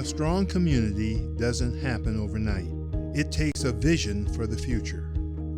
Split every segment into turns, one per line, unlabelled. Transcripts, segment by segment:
strong community doesn't happen overnight. It takes a vision for the future,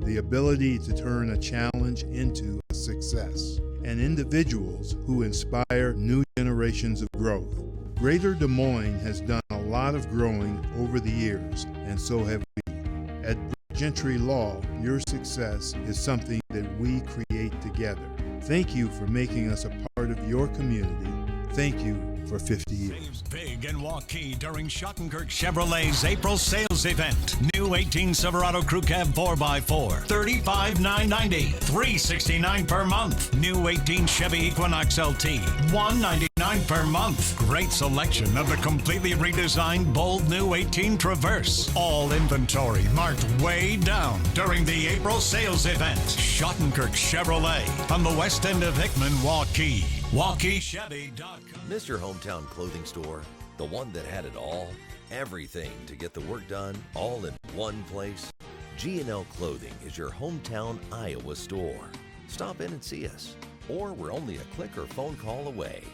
the ability to turn a challenge into a success, and individuals who inspire new generations of growth. Greater Des Moines has done a lot of growing over the years, and so have we. At Gentry Law, your success is something that we create together. Thank you for making us a part of your community. Thank you for 50 years.
Saves big in Waukee during Schottenkirk Chevrolet's April sales event. New 18 Silverado Crew Cab 4x4, $35,990, $369 per month. New 18 Chevy Equinox LT, $199 per month. Great selection of the completely redesigned bold new 18 Traverse. All inventory marked way down during the April sales event. Schottenkirk Chevrolet on the west end of Hickman, Waukee. WaukeeChevy.com.
Miss your hometown clothing store? The one that had it all? Everything to get the work done, all in one place? G&L Clothing is your hometown Iowa store. Stop in and see us. Or we're only a click or phone call away.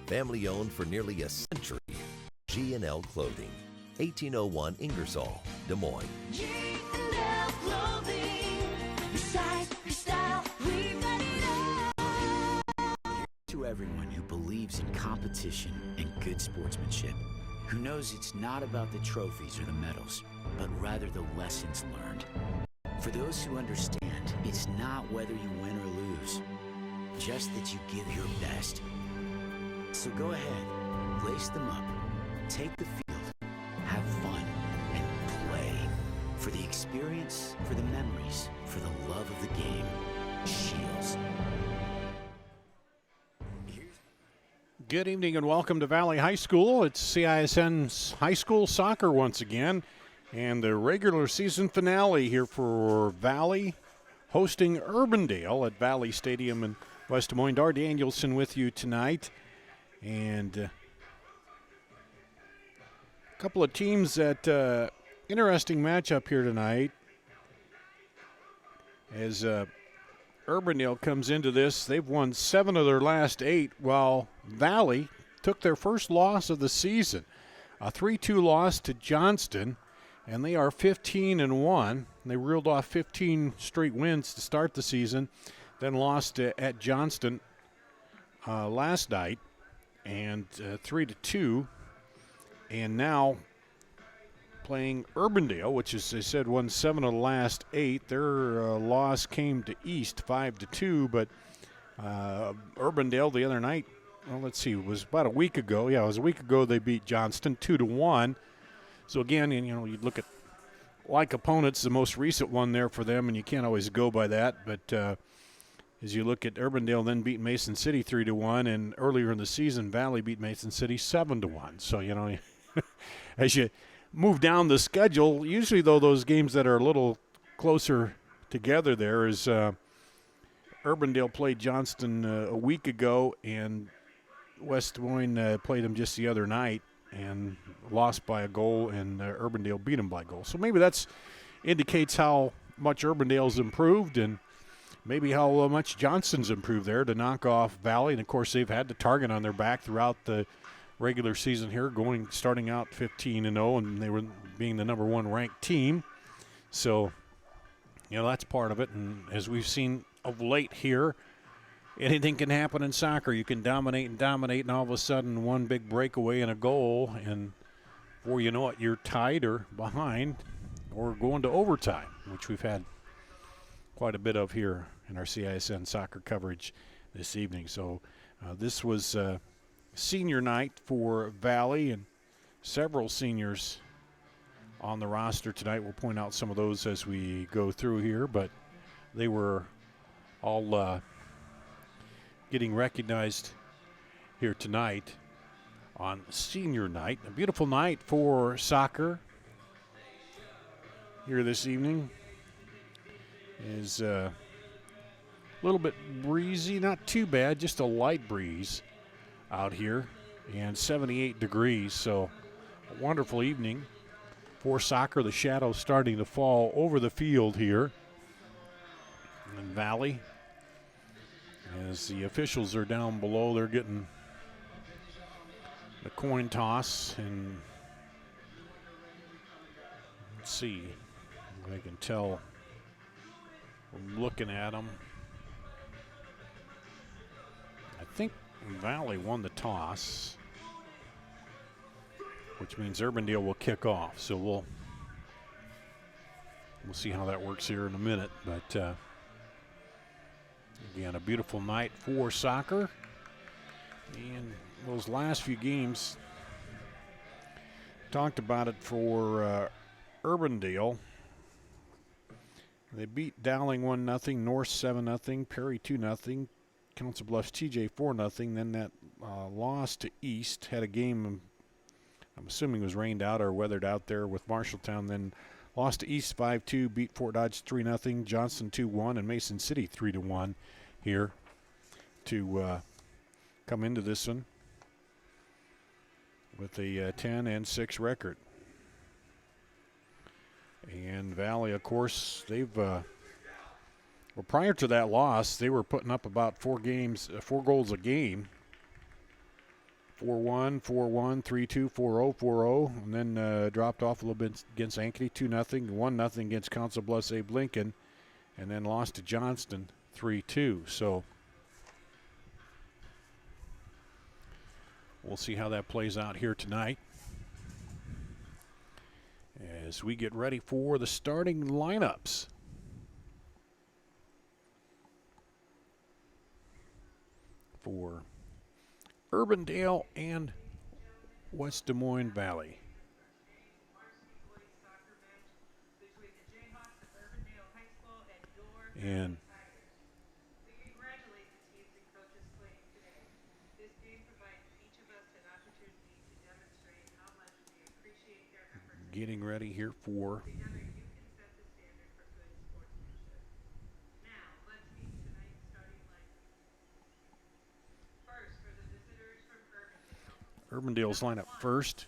Family owned for nearly a century. G&L Clothing, 1801 Ingersoll, Des Moines.
G&L Clothing, your size, your style, we've got it all.
To everyone who believes in competition and good sportsmanship, who knows it's not about the trophies or the medals, but rather the lessons learned. For those who understand, it's not whether you win or lose, just that you give your best. So go ahead, lace them up, take the field, have fun, and play. For the experience, for the memories, for the love of the game. Shields.
Good evening and welcome to Valley High School. It's CISN's high school soccer once again, and the regular season finale here for Valley, hosting Urbandale at Valley Stadium in West Des Moines. Dar Danielson with you tonight, and a couple of teams that interesting matchup here tonight as Urbandale comes into this. They've won 7 of their last 8, while Valley took their first loss of the season, a 3-2 loss to Johnston, and they are 15-1. They reeled off 15 straight wins to start the season, then lost at Johnston last night, and 3-2, and now playing Urbandale, which, as I said, won 7 of the last 8. Their loss came to East 5-2, but Urbandale the other night, well, let's see, it was about a week ago. Yeah, it was a week ago they beat Johnston 2-1. So again, you know, you look at like opponents, the most recent one there for them, and you can't always go by that. But as you look at Urbandale, then beat Mason City 3-1, and earlier in the season, Valley beat Mason City 7-1. So you know, as you move down the schedule, usually though those games that are a little closer together there is Urbandale played Johnston a week ago, and West Des Moines played them just the other night and lost by a goal, and Urbandale beat them by a goal. So maybe that's indicates how much Urbandale's improved, and maybe how much Johnston's improved there to knock off Valley. And of course, they've had the target on their back throughout the regular season here, starting out 15-0, and they were being the number 1 ranked team. So, you know, that's part of it. And as we've seen of late here, anything can happen in soccer. You can dominate, and all of a sudden one big breakaway and a goal, and before you know it, you're tied or behind or going to overtime, which we've had quite a bit of here in our CISN soccer coverage this evening. So this was senior night for Valley, and several seniors on the roster tonight. We'll point out some of those as we go through here, but they were all getting recognized here tonight on senior night. A beautiful night for soccer here this evening. Is a little bit breezy, not too bad, just a light breeze out here, and 78 degrees, so a wonderful evening for soccer. The shadows starting to fall over the field here in Valley. As the officials are down below, they're getting the coin toss, and Let's see if I can tell from looking at them. I think Valley won the toss, which means Urbandale will kick off. So we'll see how that works here in a minute. But again, a beautiful night for soccer. And those last few games, talked about it for Urbandale. They beat Dowling 1-0, North 7-0, Perry 2-0, Council Bluffs TJ 4-0. Then that loss to East, had a game I'm assuming was rained out or weathered out there with Marshalltown. Then lost to East 5-2, beat Fort Dodge 3-0, Johnston 2-1, and Mason City 3-1 here to come into this one with a 10-6 record. And Valley, of course, they've well, prior to that loss, they were putting up about 4 goals a game. 4-1, 4-1, 3-2, 4-0, 4-0, and then dropped off a little bit against Ankeny, 2-0, 1-0 against Council Bluffs Abe Lincoln, and then lost to Johnston 3-2. So we'll see how that plays out here tonight as we get ready for the starting lineups. For Urbandale and West Des Moines Valley. And getting ready here for Urbandale's lineup first.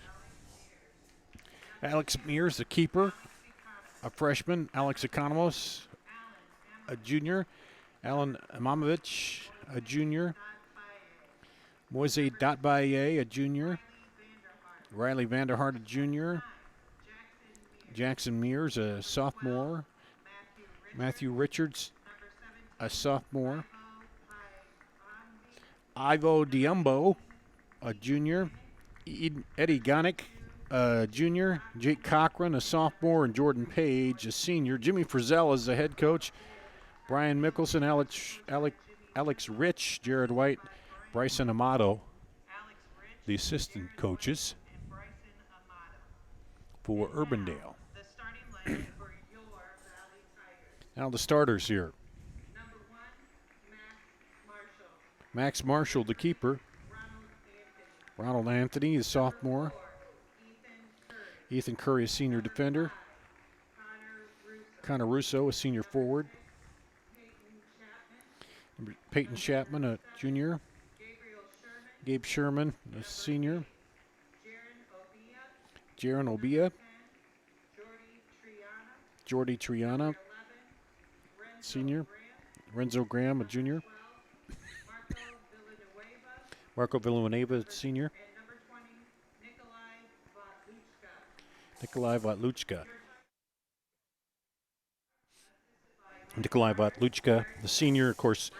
Alex Mears, the keeper, a freshman. Alex Economos, a junior. Alan Imamovich, a junior. Moise Datbaye, a junior. Riley Vanderhart, a junior. Jackson Mears, a sophomore. Matthew Richards, a sophomore. Ivo Diumbo, a junior. Eddie Gonick, a junior. Jake Cochran, a sophomore. And Jordan Page, a senior. Jimmy Frizzell is the head coach. Brian Mickelson, Alex Rich, Jared White, Bryson Amato, the assistant coaches for Urbandale. Now the starters here. Max Marshall, the keeper. Ronald Anthony, the sophomore. Ethan Curry, a senior defender. Connor Russo, a senior forward. Peyton Chapman, a junior. Gabe Sherman, a senior. Jaron Obia. Jordy Triana, senior. Renzo Graham, a junior. Marco Villanueva, senior. Nikolai Vatluchka. Nikolai Vatluchka, the senior, of course,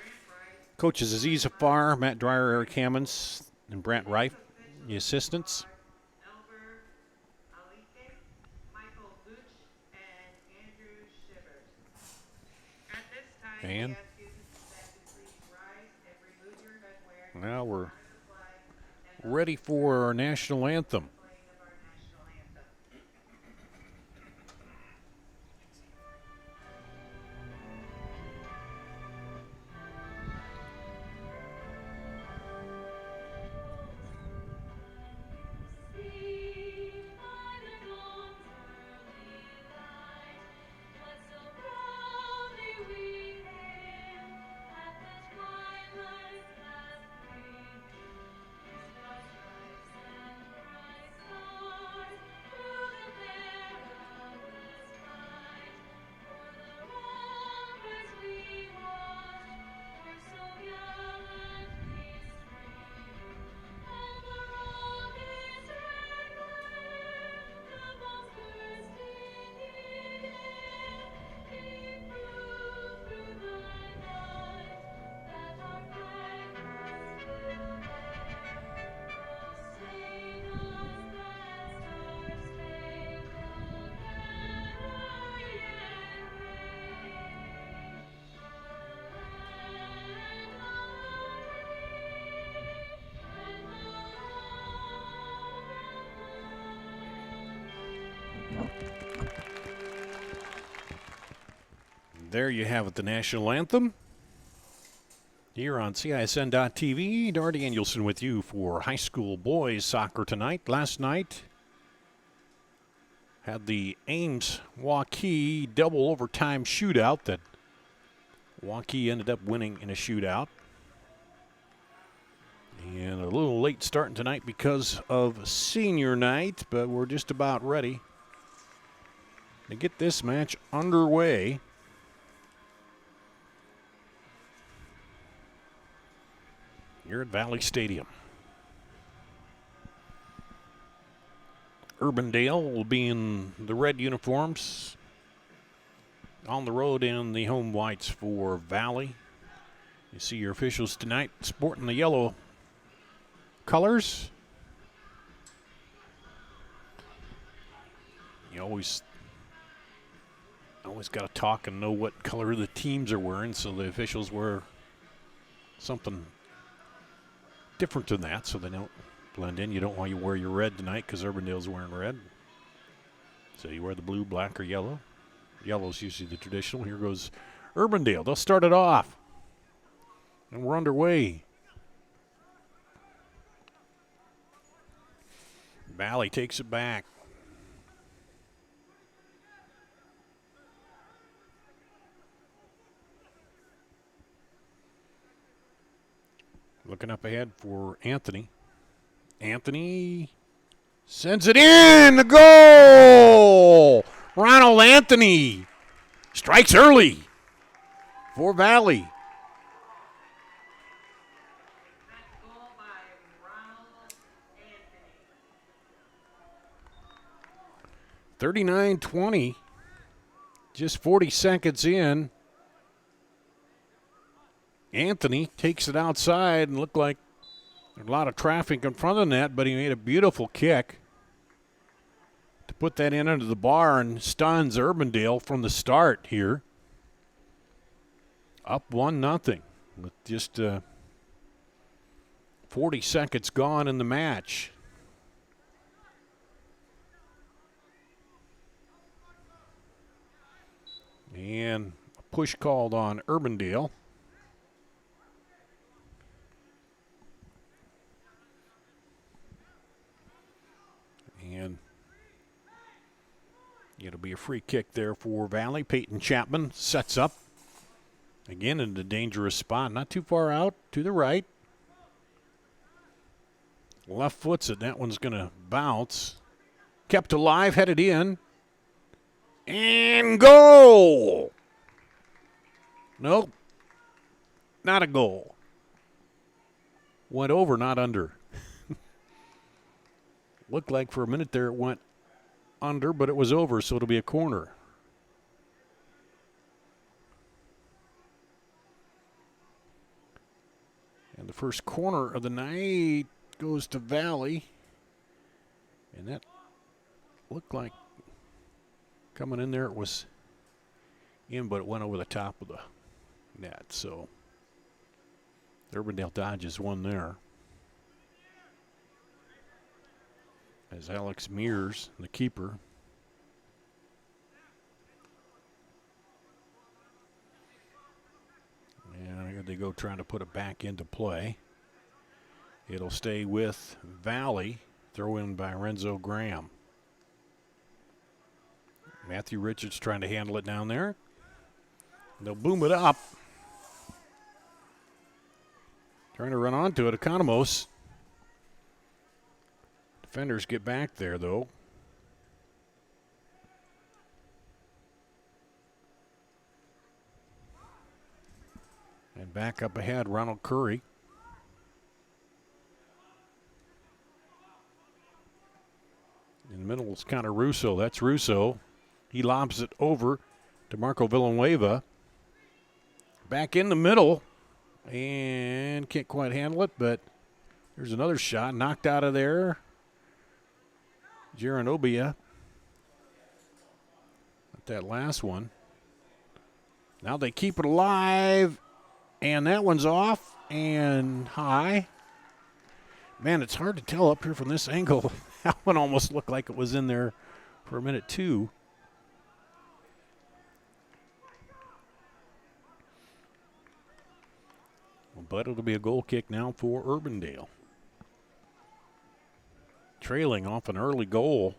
coaches Aziz Afar, Matt Dreyer, Eric Hammonds, and Brant Reif, the assistants. And now we're ready for our national anthem. There you have it, the national anthem. Here on CISN.TV, Doherty Danielson with you for high school boys soccer tonight. Last night, had the Ames-Waukee double overtime shootout that Waukee ended up winning in a shootout. And a little late starting tonight because of senior night, but we're just about ready to get this match underway. Here at Valley Stadium. Urbandale will be in the red uniforms. On the road in the home whites for Valley. You see your officials tonight sporting the yellow colors. You always got to talk and know what color the teams are wearing, so the officials wear something different than that so they don't blend in. You don't want to wear your red tonight because Urbandale's wearing red. So you wear the blue, black, or yellow. Yellow's usually the traditional. Here goes Urbandale. They'll start it off. And we're underway. Valley takes it back. Looking up ahead for Anthony. Anthony sends it in. The goal! Ronald Anthony strikes early for Valley.
Goal by Ronald Anthony.
39-20. Just 40 seconds in. Anthony takes it outside and looked like a lot of traffic in front of the net, but he made a beautiful kick to put that in under the bar and stuns Urbandale from the start here. Up 1-0 with just 40 seconds gone in the match. And a push called on Urbandale. And it'll be a free kick there for Valley. Peyton Chapman sets up. Again in a dangerous spot. Not too far out to the right. Left foots it. That one's going to bounce. Kept alive, headed in. And goal! Nope. Not a goal. Went over, not under. Looked like for a minute there it went under, but it was over, so it'll be a corner. And the first corner of the night goes to Valley. And that looked like coming in there, it was in, but it went over the top of the net. So Urbandale dodges one there. As Alex Mears, the keeper. And here they go trying to put it back into play. It'll stay with Valley. Throw in by Renzo Graham. Matthew Richards trying to handle it down there. They'll boom it up. Trying to run onto it, Economos. Defenders get back there, though. And back up ahead, Ronald Curry. In the middle is Connor Russo. That's Russo. He lobs it over to Marco Villanueva. Back in the middle. And can't quite handle it, but there's another shot knocked out of there. Jaron Obia. That last one. Now they keep it alive. And that one's off and high. Man, it's hard to tell up here from this angle. That one almost looked like it was in there for a minute, too. But it'll be a goal kick now for Urbandale. Trailing off an early goal.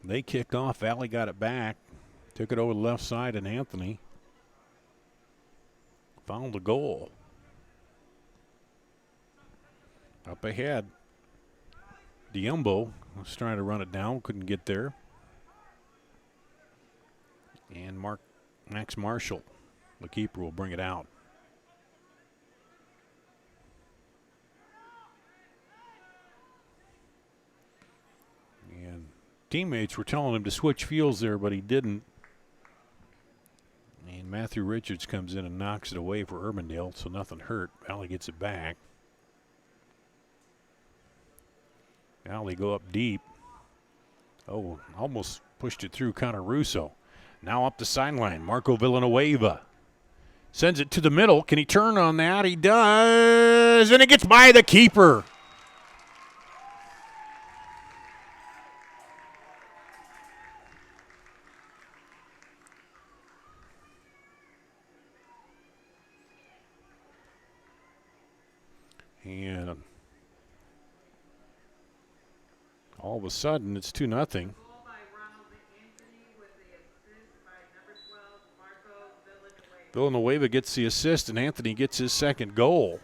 They kicked off. Valley got it back. Took it over the left side, and Anthony found the goal. Up ahead, Diumbo was trying to run it down, couldn't get there. And Max Marshall, the keeper, will bring it out. And teammates were telling him to switch fields there, but he didn't. And Matthew Richards comes in and knocks it away for Urbandale, so nothing hurt. Valley gets it back. Now they go up deep. Oh, almost pushed it through Connor Russo. Now up the sideline, Marco Villanueva. Sends it to the middle. Can he turn on that? He does, and it gets by the keeper. And all of a sudden, it's 2-0.
Goal by Ronald Anthony with the assist by number 12, Marco Villanueva.
Villanueva gets the assist, and Anthony gets his second goal.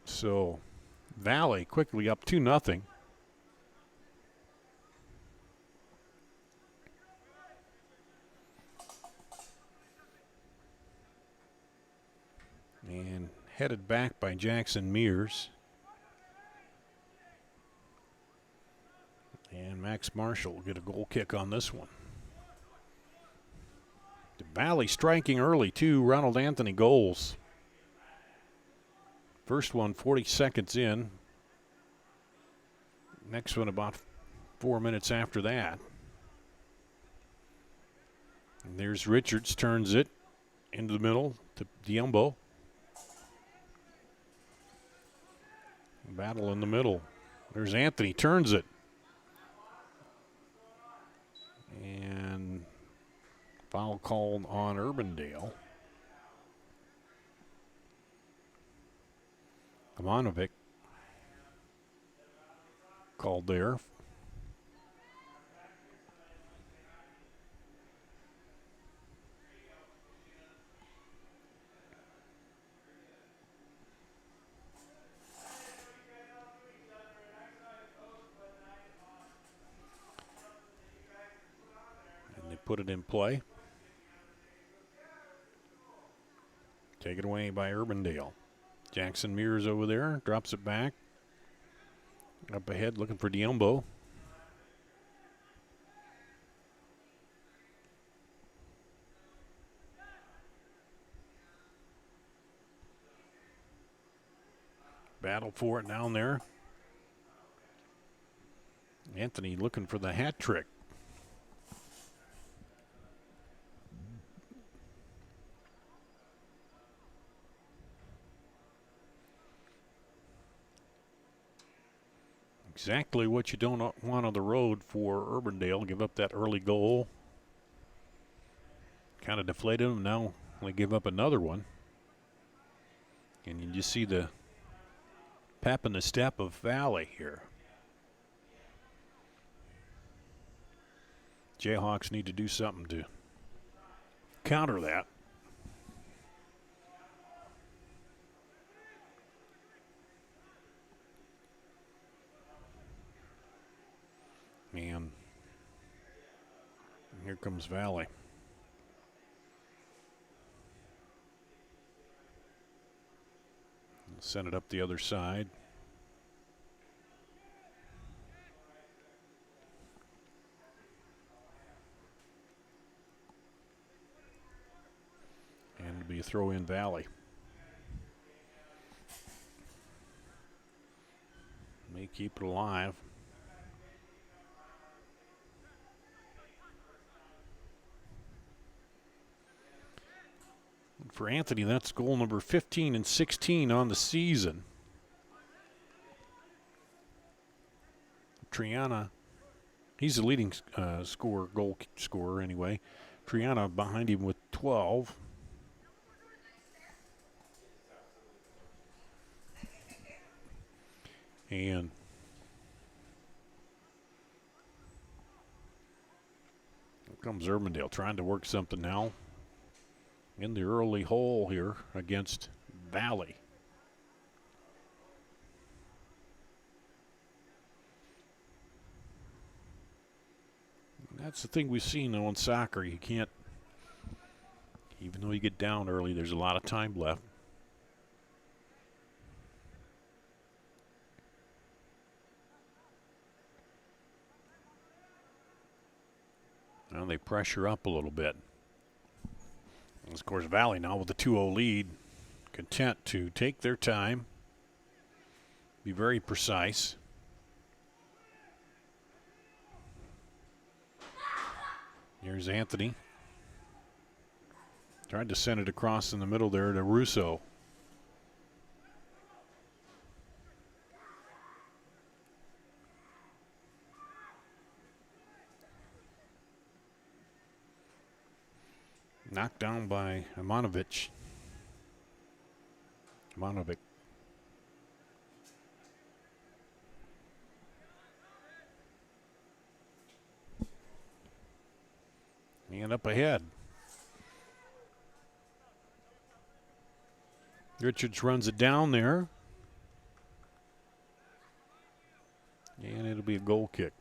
So Valley quickly up 2-0. And headed back by Jackson Mears. And Max Marshall will get a goal kick on this one. The Valley striking early, 2 Ronald Anthony goals. First one 40 seconds in. Next one about 4 minutes after that. And there's Richards, turns it into the middle to Diumbo. Battle in the middle. There's Anthony, turns it. And foul called on Urbandale. Kamanovic called there. Put it in play. Taken away by Urbandale. Jackson Mears over there, drops it back. Up ahead looking for Diumbo. Battle for it down there. Anthony looking for the hat trick. Exactly what you don't want on the road for Urbandale. Give up that early goal. Kind of deflated them. Now they give up another one. And you just see the pep in the step of Valley here. Jayhawks need to do something to counter that. And here comes Valley. Send it up the other side. And it'll be a throw in Valley. May keep it alive. For Anthony, that's goal number 15 and 16 on the season. Triana He's the leading goal scorer anyway. Triana behind him with 12. And here comes Urbandale trying to work something now in the early hole here against Valley. That's the thing we've seen though in soccer. You can't, even though you get down early, there's a lot of time left. Now they pressure up a little bit. And of course, Valley now with the 2-0 lead, content to take their time, be very precise. Here's Anthony. Tried to send it across in the middle there to Russo. Knocked down by Ivanovic. Ivanovic. And up ahead. Richards runs it down there. And it'll be a goal kick.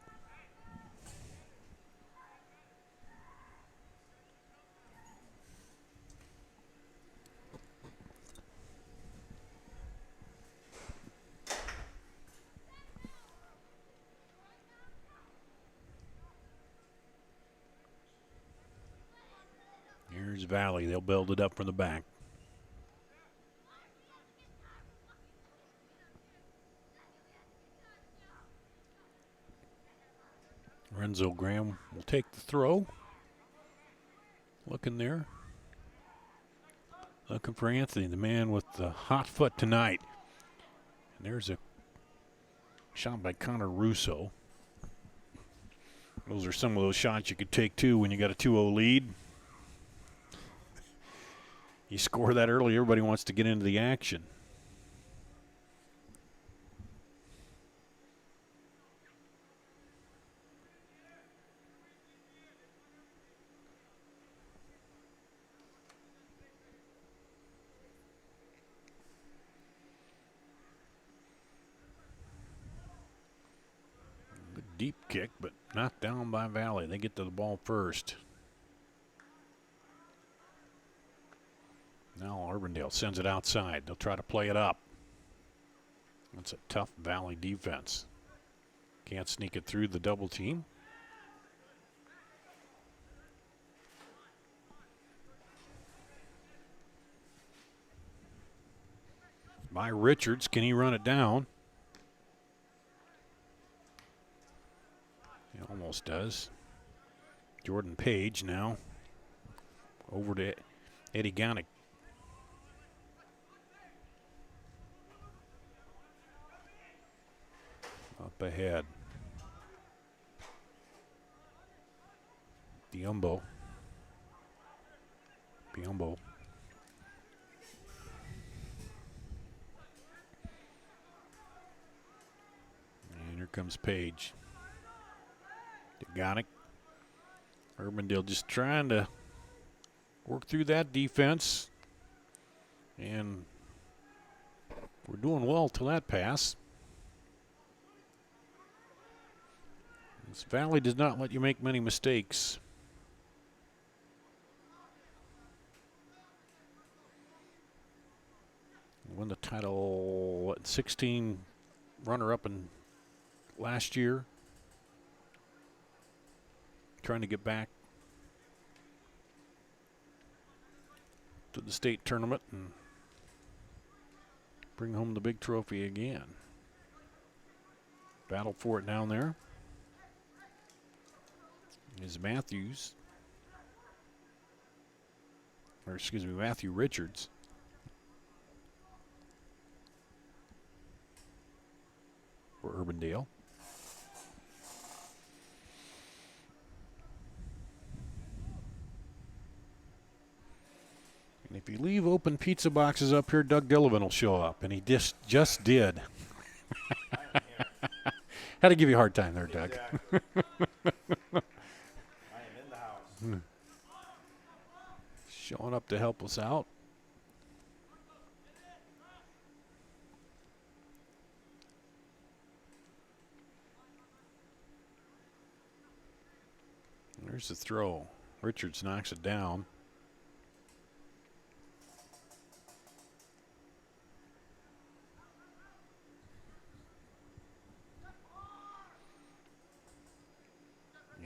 Here's Valley. They'll build it up from the back. Renzo Graham will take the throw. Looking there. Looking for Anthony, the man with the hot foot tonight. And there's a shot by Connor Russo. Those are some of those shots you could take too when you got a 2-0 lead. You score that early, everybody wants to get into the action. Good deep kick, but knocked down by Valley. They get to the ball first. Now Urbandale sends it outside. They'll try to play it up. That's a tough Valley defense. Can't sneak it through the double team. By Richards. Can he run it down? He almost does. Jordan Page now over to Eddie Gonick. Up ahead. Biombo. And here comes Page. Gonick. Urbandale just trying to work through that defense. And we're doing well till that pass. This Valley does not let you make many mistakes. Won the title, 16 runner-up in last year. Trying to get back to the state tournament and bring home the big trophy again. Battle for it down there is Matthew Richards. For Urbandale. If you leave open pizza boxes up here, Doug Dillevin will show up, and he just did. Had to give you a hard time there, Doug.
Exactly. I am in the house.
Showing up to help us out. There's the throw. Richards knocks it down.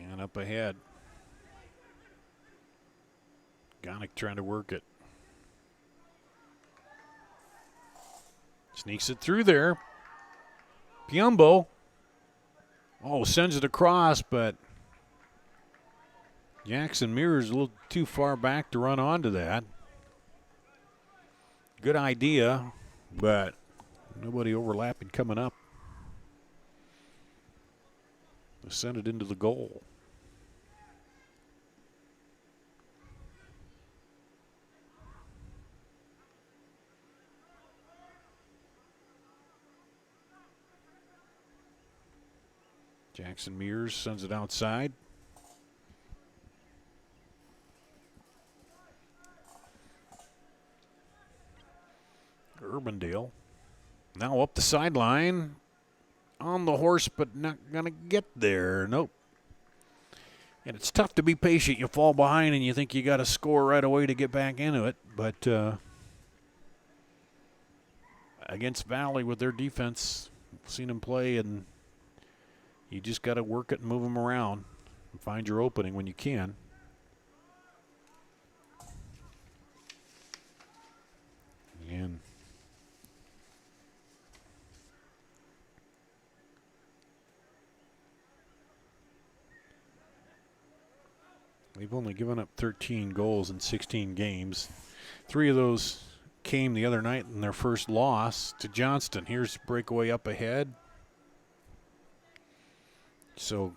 And up ahead. Gonick trying to work it. Sneaks it through there. Piumbo. Oh, sends it across, but Jackson Mears a little too far back to run onto that. Good idea, but nobody overlapping coming up. They sent it into the goal. Jackson Mears sends it outside. Urbandale now up the sideline on the horse, but not going to get there. Nope. And it's tough to be patient. You fall behind and you think you got to score right away to get back into it. But against Valley with their defense, I've seen them play, and you just got to work it and move them around and find your opening when you can. And they've only given up 13 goals in 16 games. 3 of those came the other night in their first loss to Johnston. Here's breakaway up ahead. So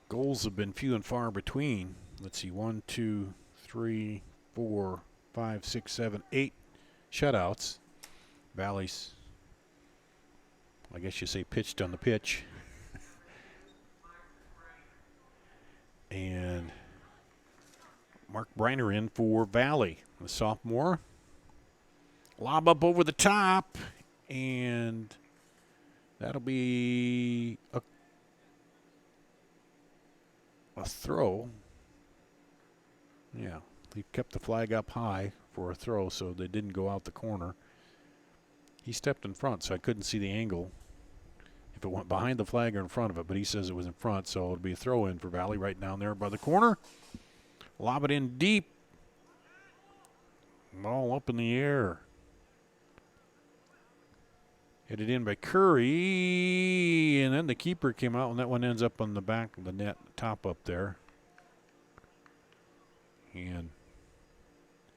goals have been few and far between. Let's see, 1, 2, 3, 4, 5, 6, 7, 8 shutouts. Valley's, I guess you say, pitched on the pitch. And Mark Briner in for Valley, the sophomore. Lob up over the top, and that'll be a throw. Yeah, he kept the flag up high for a throw, so they didn't go out the corner. He stepped in front, so I couldn't see the angle if it went behind the flag or in front of it, but he says it was in front, so it'll be a throw in for Valley right down there by the corner. Lob it in deep. Ball up in the air. Hit it in by Curry, and then the keeper came out, and that one ends up on the back of the net, top up there. And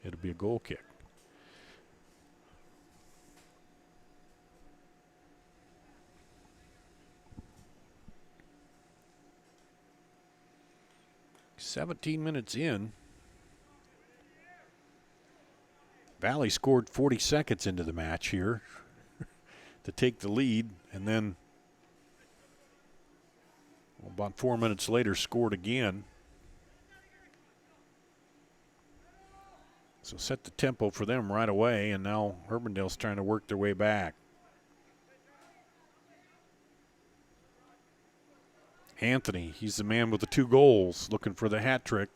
it'll be a goal kick. "17 minutes in. Valley scored 40 seconds into the match here to take the lead, and then about 4 minutes later scored again. So set the tempo for them right away, and now Urbandale's trying to work their way back. Anthony, he's the man with the 2 goals, looking for the hat trick.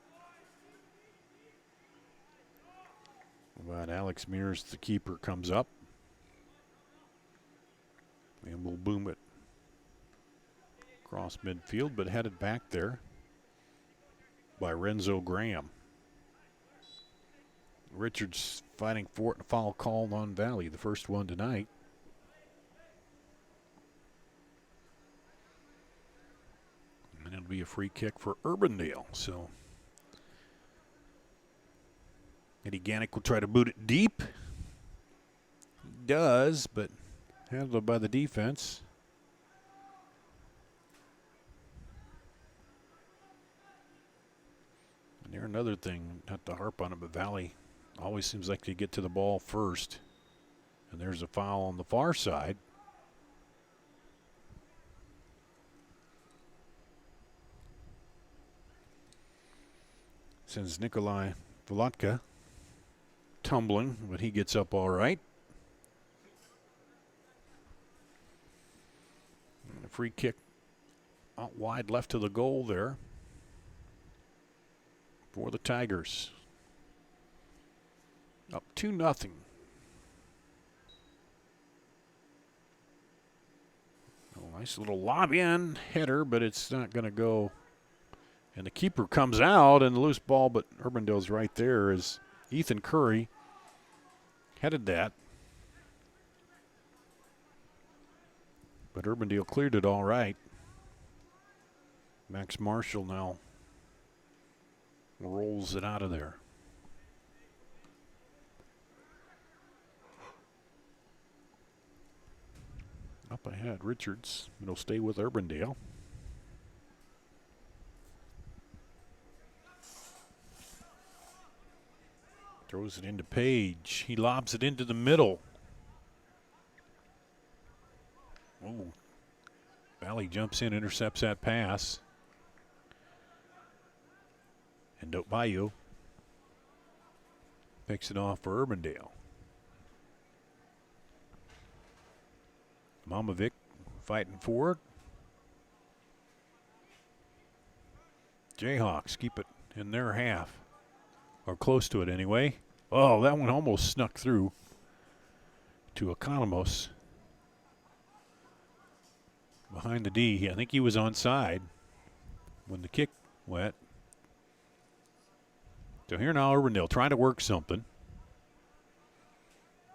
But Alex Mears, the keeper, comes up. And we'll boom it across midfield, but headed back there by Renzo Graham. Richards fighting for it, and a foul called on Valley, the first one tonight. And it'll be a free kick for Urbandale. So Eddie Ganick will try to boot it deep. He does, but handled by the defense. And there another thing, not to harp on it, but Valley Always seems like they get to the ball first. And there's a foul on the far side. Sends Nikolai Volotka tumbling, but he gets up all right. And a free kick out wide left to the goal there for the Tigers. Up 2-0. Oh, nice little lob in header, but it's not going to go. And the keeper comes out and the loose ball, but Urbandale's right there as Ethan Curry headed that. But Urbandale cleared it all right. Max Marshall now rolls it out of there. Up ahead, Richards. It'll stay with Urbandale. Throws it into Page. He lobs it into the middle. Oh. Valley jumps in, intercepts that pass. And Bayou picks it off for Urbandale. Mamovic fighting for it. Jayhawks keep it in their half. Or close to it anyway. Oh, that one almost snuck through to Economos. Behind the D. I think he was onside when the kick went. So here now Urbandale trying to work something.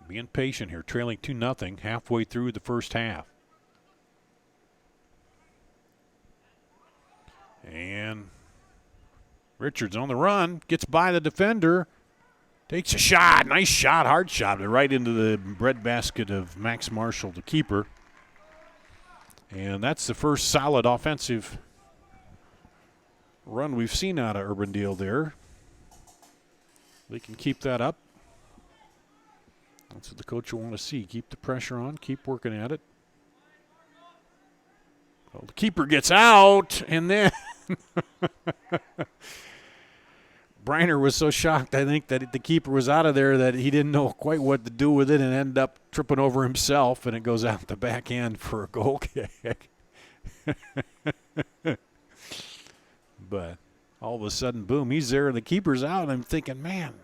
Being patient here, trailing 2-0 halfway through the first half. And Richards on the run, gets by the defender, takes a shot, nice shot, hard shot, right into the breadbasket of Max Marshall, the keeper. And that's the first solid offensive run we've seen out of Urbandale there. They can keep that up. That's what the coach will want to see. Keep the pressure on, keep working at it. Well, the keeper gets out, and then Briner was so shocked, I think, that the keeper was out of there that he didn't know quite what to do with it and ended up tripping over himself, and it goes out the back end for a goal kick. But all of a sudden, boom, he's there, and the keeper's out, and I'm thinking, man,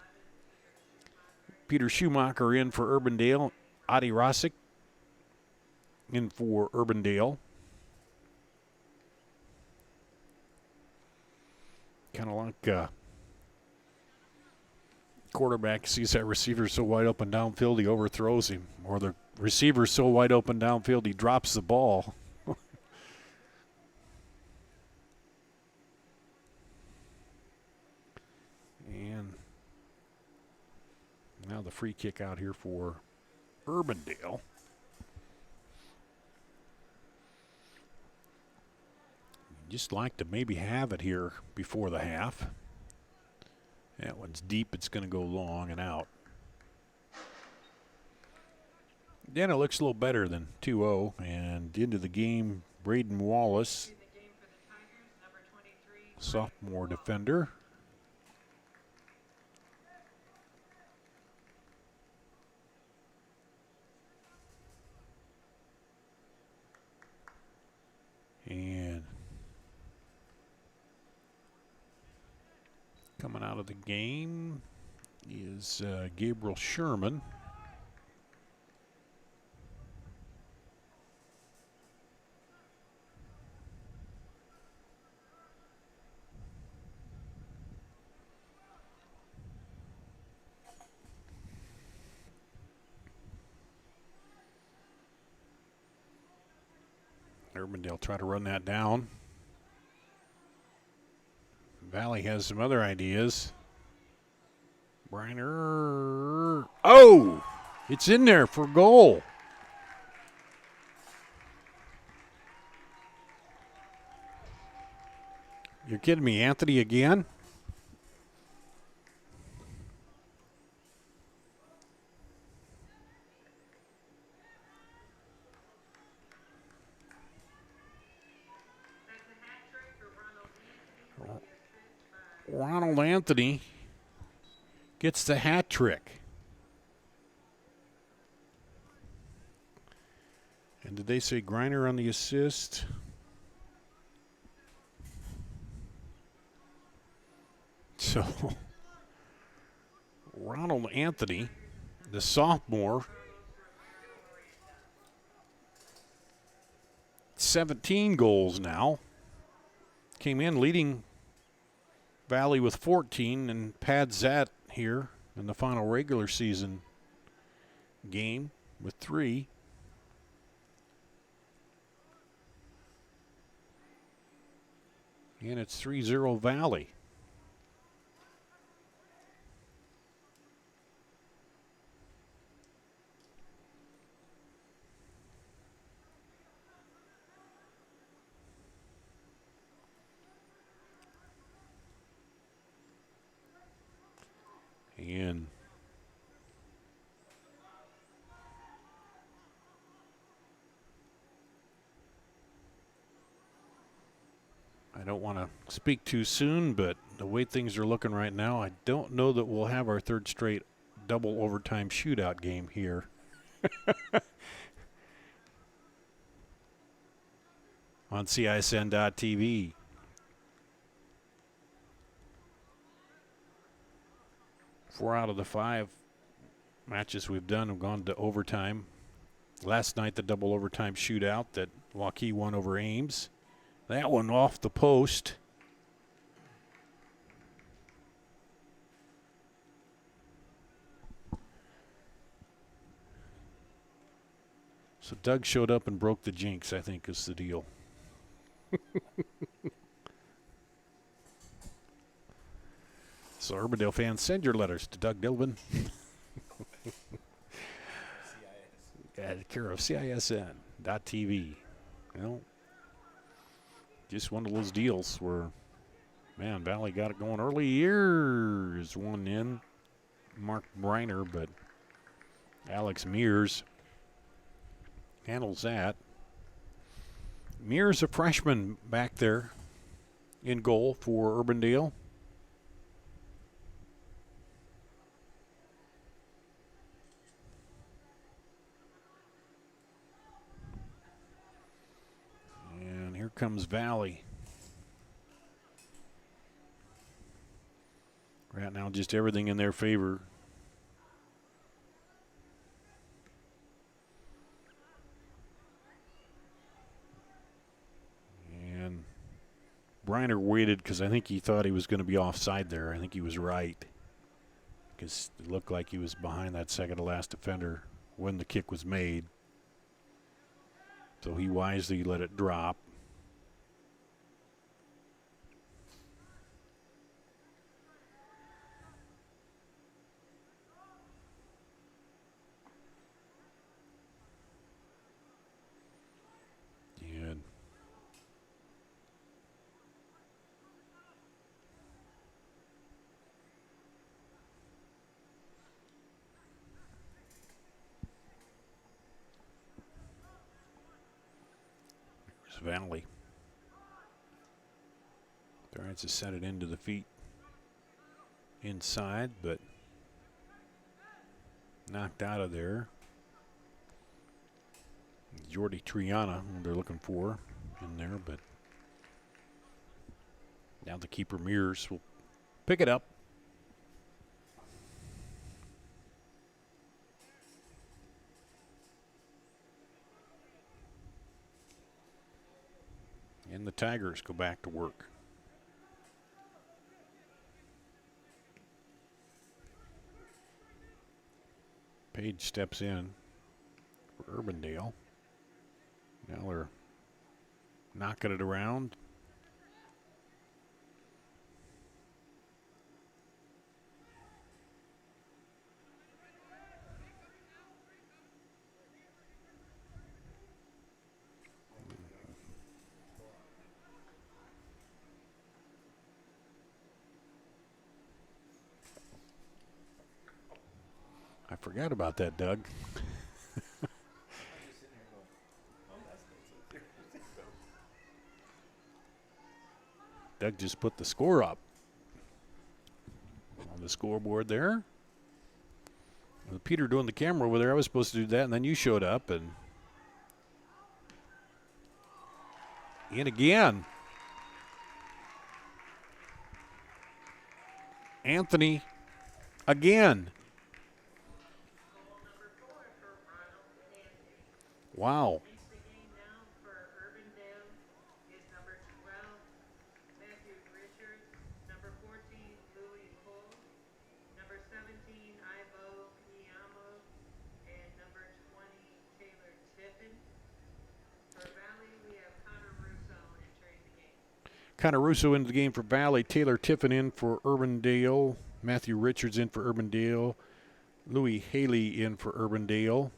Peter Schumacher in for Urbandale, Adi Rosick in for Urbandale. Kind of like quarterback sees that receiver so wide open downfield he overthrows him, or the receiver so wide open downfield he drops the ball. And now the free kick out here for Urbandale. Just like to maybe have it here before the half. That one's deep. It's going to go long and out. Then it looks a little better than 2-0. And into the game, Braden Wallace, sophomore defender. And coming out of the game is Gabriel Sherman. Urbandale try to run that down. Valley has some other ideas. Briner. Oh! It's in there for goal. You're kidding me, Anthony again? Ronald Anthony gets the hat trick. And did they say Griner on the assist? So, Ronald Anthony, the sophomore, 17 goals now. Came in leading Valley with 14 and pads that here in the final regular season game with 3. And it's 3-0 Valley. And I don't want to speak too soon, but the way things are looking right now, I don't know that we'll have our third straight double overtime shootout game here. On CISN.TV. 4 out of the 5 matches we've done have gone to overtime. Last night, the double overtime shootout that Waukee won over Ames. That one off the post. So Doug showed up and broke the jinx, I think, is the deal. So Urbandale fans, send your letters to Doug Dilbin. At care of CISN.TV. Well, just one of those deals where, man, Valley got it going early. Years one in. Mark Briner, but Alex Mears handles that. Mears, a freshman back there in goal for Urbandale. And here comes Valley. Right now, just everything in their favor. And Briner waited because I think he thought he was going to be offside there. I think he was right, because it looked like he was behind that second to last defender when the kick was made. So he wisely let it drop. And Valley tries to set it into the feet inside, but knocked out of there. Jordy Triana, who they're looking for in there, but now the keeper Mears will pick it up. And the Tigers go back to work. Page steps in for Urbandale. Now they're knocking it around. I forgot about that, Doug. Doug just put the score up. on the scoreboard there. With Peter doing the camera over there, I was supposed to do that, and then you showed up, and in again. Anthony again. Wow.
Into the game now for Urbandale is number 12, Matthew Richards, number 14, Louis Cole, number 17, Ivo Pniamo, and number 20, Taylor Tiffin. For Valley, we have Connor Russo entering the game.
Connor Russo into the game for Valley. Taylor Tiffin in for Urbandale. Matthew Richards in for Urbandale. Louis Haley in for Urbandale.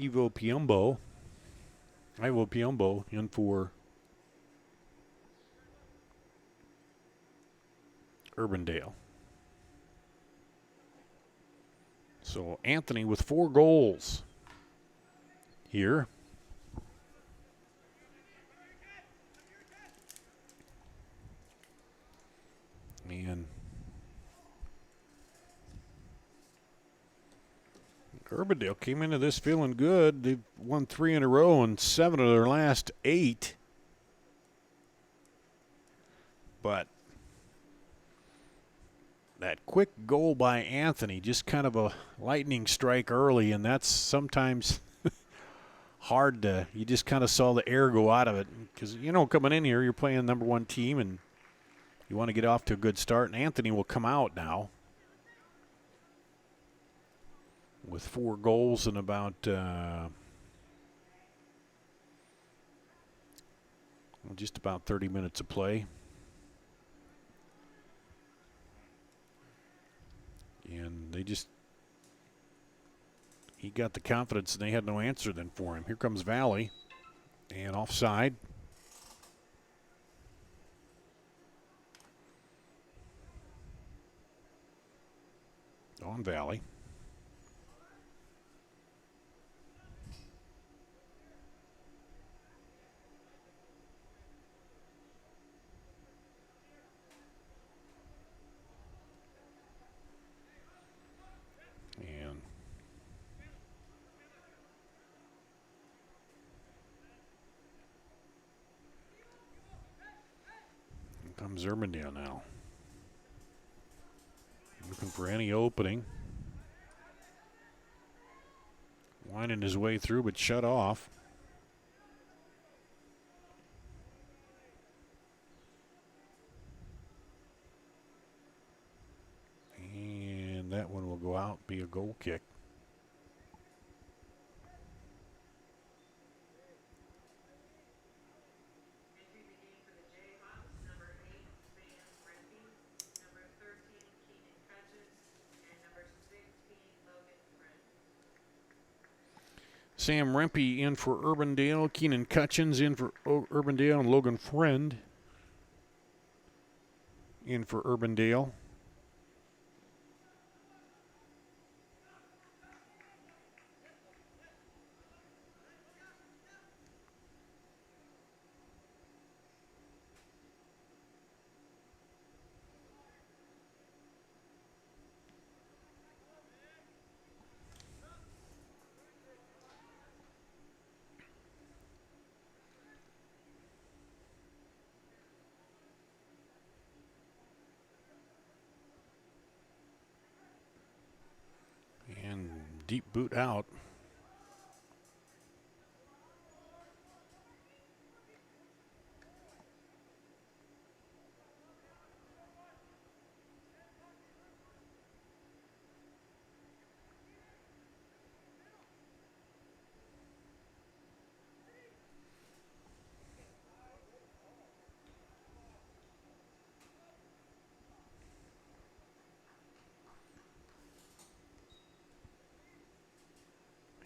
Ivo Piombo in for Urbandale. So Anthony with 4 goals here. And Urbandale came into this feeling good. They've won 3 in a row and 7 of their last 8. But that quick goal by Anthony, just kind of a lightning strike early, and that's sometimes hard to, you just kind of saw the air go out of it. Because, coming in here, you're playing number 1 team, and you want to get off to a good start, and Anthony will come out now with 4 goals and about just about 30 minutes of play. And he got the confidence, and they had no answer then for him. Here comes Valley, and offside. On Valley. And here comes Urbandale now. Looking for any opening. Winding his way through, but shut off. And that one will go out, be a goal kick.
Entering the game for the Jayhawks, number 8, Sam Rempe, number 13, Keenan Cutchins, and number 16, Logan Friend.
Sam Rempe in for Urbandale. Keenan Cutchins in for Urbandale. And Logan Friend in for Urbandale. And deep boot out.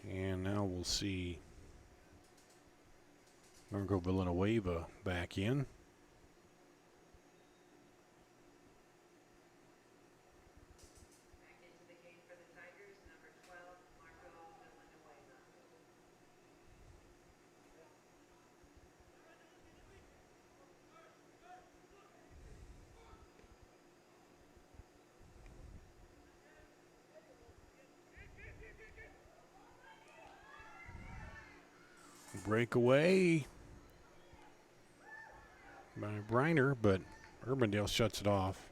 And now we'll see Marco Villanueva back in.
Back into the game for the Tigers, number 12, Marco Villanueva.
Breakaway by Briner, but Urbandale shuts it off.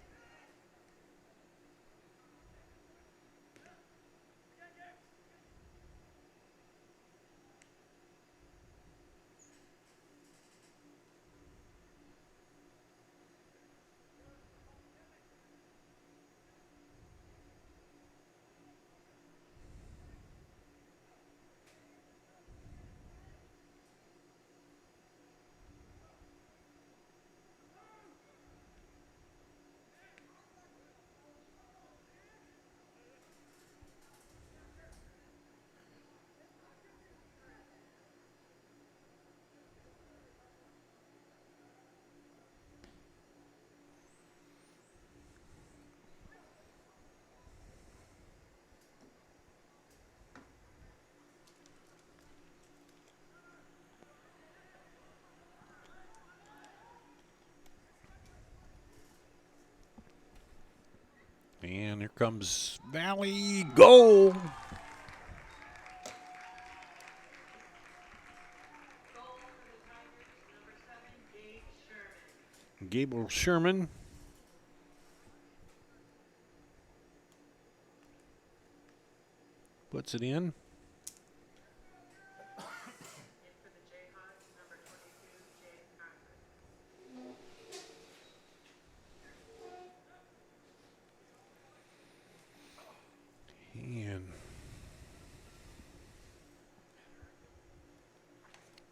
And here comes Valley. Goal!
Goal for the Tigers, number 7, Gabe Sherman.
Gable Sherman. Puts it in.
And for the Jayhawks, number 22, Jake Cochran.
And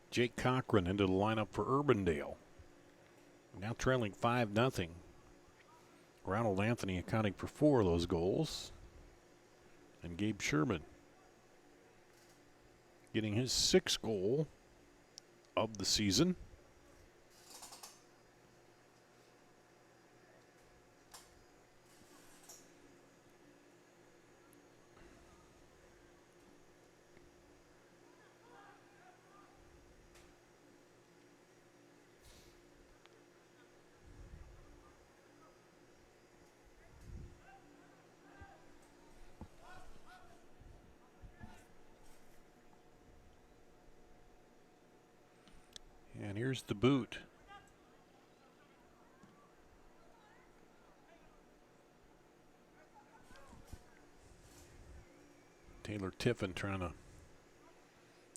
Jake Cochran into the lineup for Urbandale. Now trailing 5-0. Ronald Anthony accounting for 4 of those goals. And Gabe Sherman getting his 6th goal of the season. And here's the boot. Taylor Tiffin trying to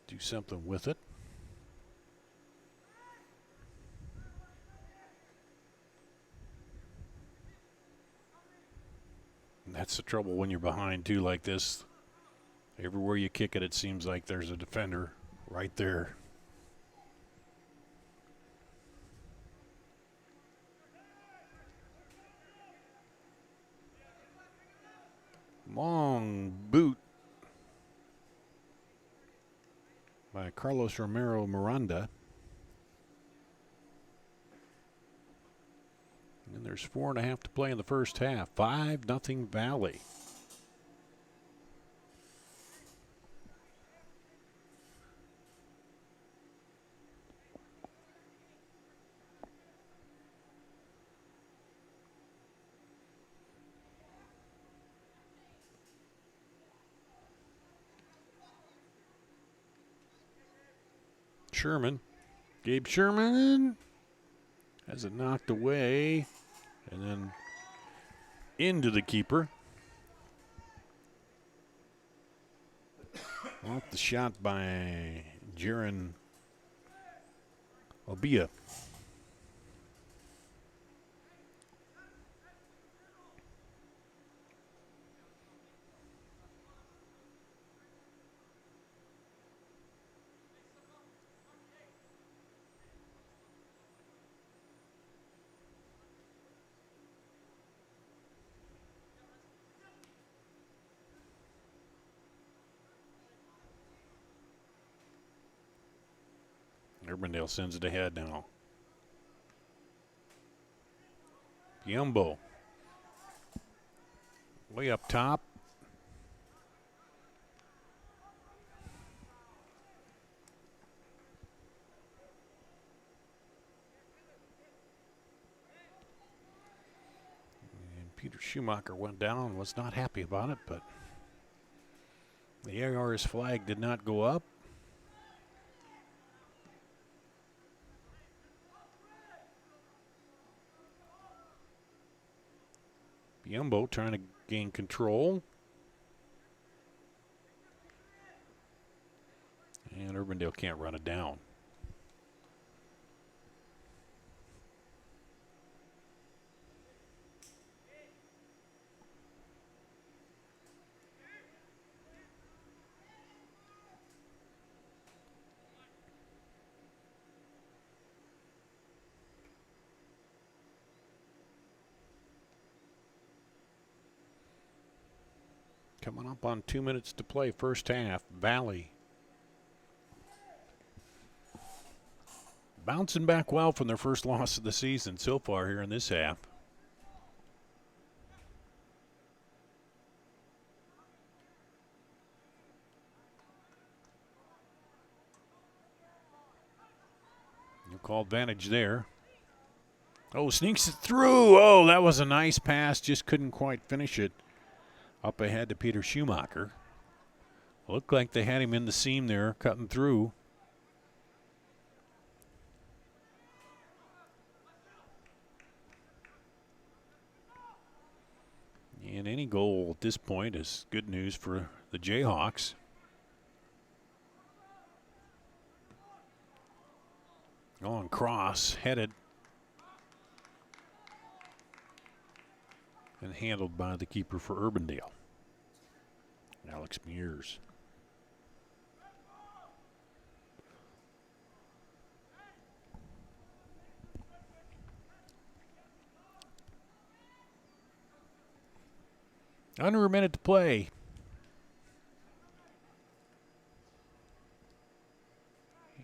do something with it. And that's the trouble when you're behind too like this. Everywhere you kick it, it seems like there's a defender right there. Long boot by Carlos Romero Miranda. And there's 4.5 to play in the first half. 5-0 Valley. Sherman. Gabe Sherman has it knocked away and then into the keeper. Off the shot by Jaron Obia. Urbandale sends it ahead now. Yumbo. Way up top. And Peter Schumacher went down and was not happy about it, but the AR's flag did not go up. Biombo trying to gain control. And Urbandale can't run it down. Coming up on 2 minutes to play, first half. Valley bouncing back well from their first loss of the season so far here in this half. No call advantage there. Oh, sneaks it through. Oh, that was a nice pass. Just couldn't quite finish it. Up ahead to Peter Schumacher. Looked like they had him in the seam there, cutting through. And any goal at this point is good news for the Jayhawks. Going cross, headed. And handled by the keeper for Urbandale, Alex Mears. Under a minute to play.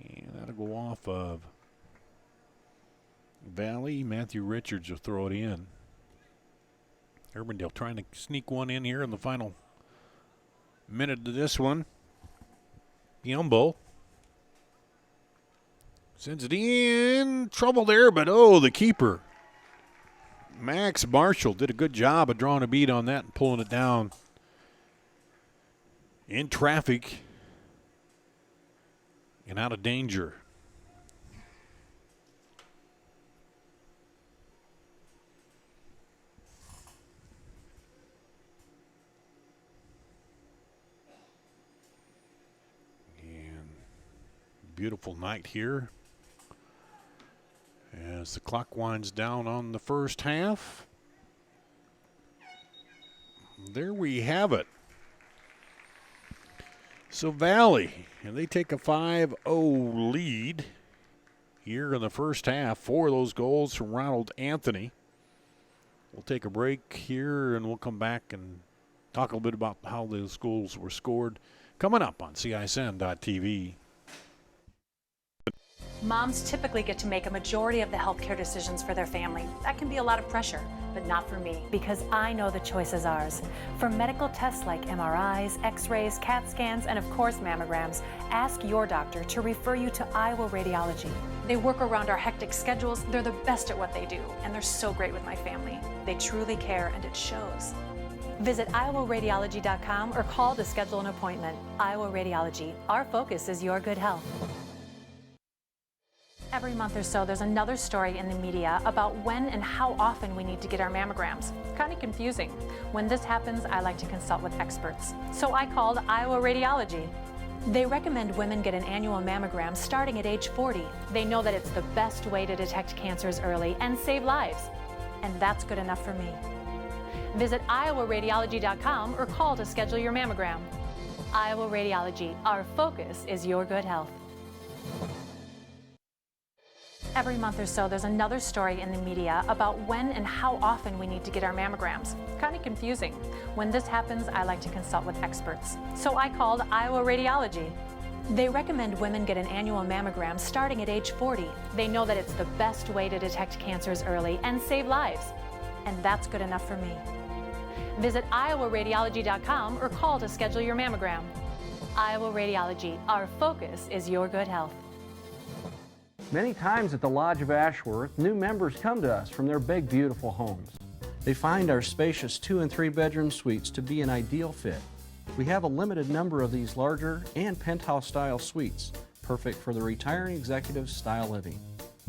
And that'll go off of Valley. Matthew Richards will throw it in. Urbandale trying to sneak one in here in the final minute of this one. Biombo sends it in. Trouble there, but the keeper, Max Marshall, did a good job of drawing a bead on that and pulling it down in traffic and out of danger. Beautiful night here as the clock winds down on the first half. There we have it. So Valley, and they take a 5-0 lead here in the first half. 4 of those goals from Ronald Anthony. We'll take a break here and we'll come back and talk a little bit about how those goals were scored coming up on CISN.TV.
Moms typically get to make a majority of the healthcare decisions for their family. That can be a lot of pressure, but not for me.
Because I know the choice is ours. For medical tests like MRIs, X-rays, CAT scans, and of course mammograms, ask your doctor to refer you to Iowa Radiology.
They work around our hectic schedules. They're the best at what they do, and they're so great with my family. They truly care, and it shows.
Visit iowaradiology.com or call to schedule an appointment. Iowa Radiology. Our focus is your good health.
Every month or so, there's another story in the media about when and how often we need to get our mammograms. Kind of confusing. When this happens, I like to consult with experts. So I called Iowa Radiology.
They recommend women get an annual mammogram starting at age 40.
They know that it's the best way to detect cancers early and save lives. And that's good enough for me. Visit iowaradiology.com or call to schedule your mammogram.
Iowa Radiology. Our focus is your good health.
Every month or so, there's another story in the media about when and how often we need to get our mammograms. Kind of confusing. When this happens, I like to consult with experts. So I called Iowa Radiology.
They recommend women get an annual mammogram starting at age 40.
They know that it's the best way to detect cancers early and save lives. And that's good enough for me. Visit iowaradiology.com or call to schedule your mammogram.
Iowa Radiology. Our focus is your good health.
Many times at the Lodge of Ashworth, new members come to us from their big, beautiful homes. They find our spacious 2- and 3-bedroom suites to be an ideal fit. We have a limited number of these larger and penthouse-style suites, perfect for the retiring executive style living.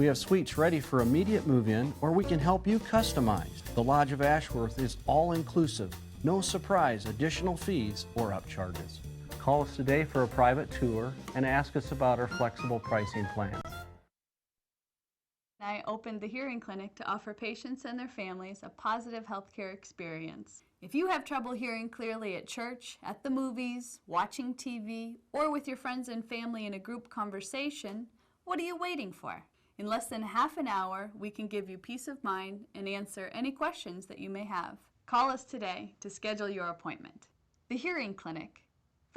We have suites ready for immediate move-in, or we can help you customize. The Lodge of Ashworth is all-inclusive, no surprise additional fees or upcharges. Call us today for a private tour and ask us about our flexible pricing plans.
I opened the Hearing Clinic to offer patients and their families a positive healthcare experience. If you have trouble hearing clearly at church, at the movies, watching TV, or with your friends and family in a group conversation, what are you waiting for? In less than half an hour, we can give you peace of mind and answer any questions that you may have. Call us today to schedule your appointment. The Hearing Clinic,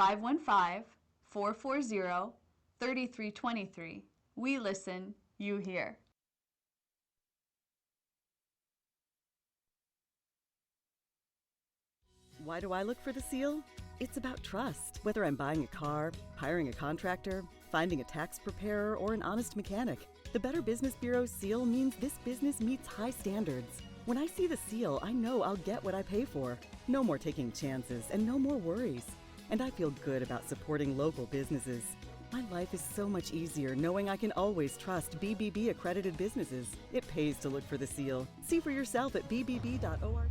515-440-3323. We listen, you hear.
Why do I look for the seal? It's about trust. Whether I'm buying a car, hiring a contractor, finding a tax preparer, or an honest mechanic, the Better Business Bureau seal means this business meets high standards. When I see the seal, I know I'll get what I pay for. No more taking chances and no more worries. And I feel good about supporting local businesses. My life is so much easier knowing I can always trust BBB accredited businesses. It pays to look for the seal. See for yourself at bbb.org.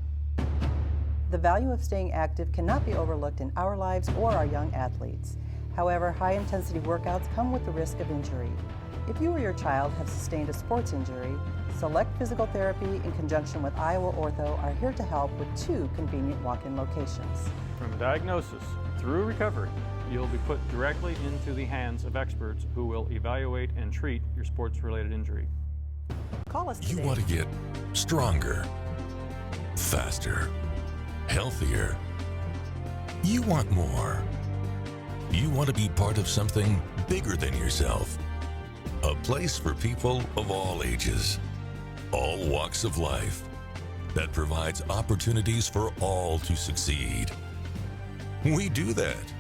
The value of staying active cannot be overlooked in our lives or our young athletes. However, high-intensity workouts come with the risk of injury. If you or your child have sustained a sports injury, Select Physical Therapy in conjunction with Iowa Ortho are here to help with 2 convenient walk-in locations.
From diagnosis through recovery, you'll be put directly into the hands of experts who will evaluate and treat your sports-related injury.
Call us today.
You want to get stronger, faster, healthier. You want more. You want to be part of something bigger than yourself. A place for people of all ages, all walks of life, that provides opportunities for all to succeed. We do that.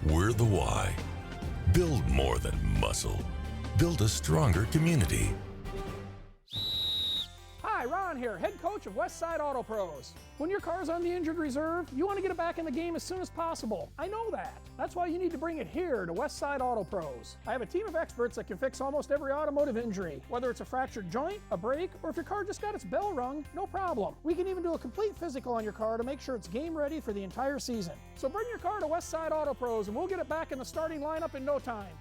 We're the why. Build more than muscle. Build a stronger community.
Hi, Ron here, head coach of Westside Auto Pros. When your car's on the injured reserve, you want to get it back in the game as soon as possible. I know that. That's why you need to bring it here to Westside Auto Pros. I have a team of experts that can fix almost every automotive injury, whether it's a fractured joint, a brake, or if your car just got its bell rung, no problem. We can even do a complete physical on your car to make sure it's game ready for the entire season. So bring your car to Westside Auto Pros and we'll get it back in the starting lineup in no time.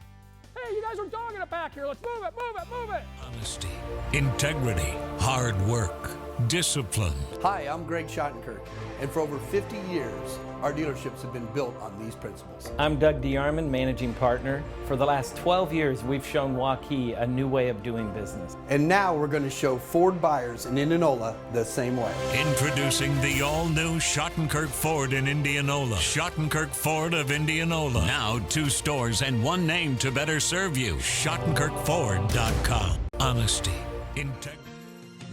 Hey, you guys are dogging it back here. Let's move it, move it, move it.
Honesty, integrity, hard work, discipline.
Hi, I'm Greg Schottenkirk, and for over 50 years, our dealerships have been built on these principles.
I'm Doug DeArmond, managing partner. For the last 12 years, we've shown Waukee a new way of doing business.
And now we're going to show Ford buyers in Indianola the same way.
Introducing the all-new Schottenkirk Ford in Indianola. Schottenkirk Ford of Indianola. Now 2 stores and 1 name to better serve you. SchottenkirkFord.com. Honesty, integrity.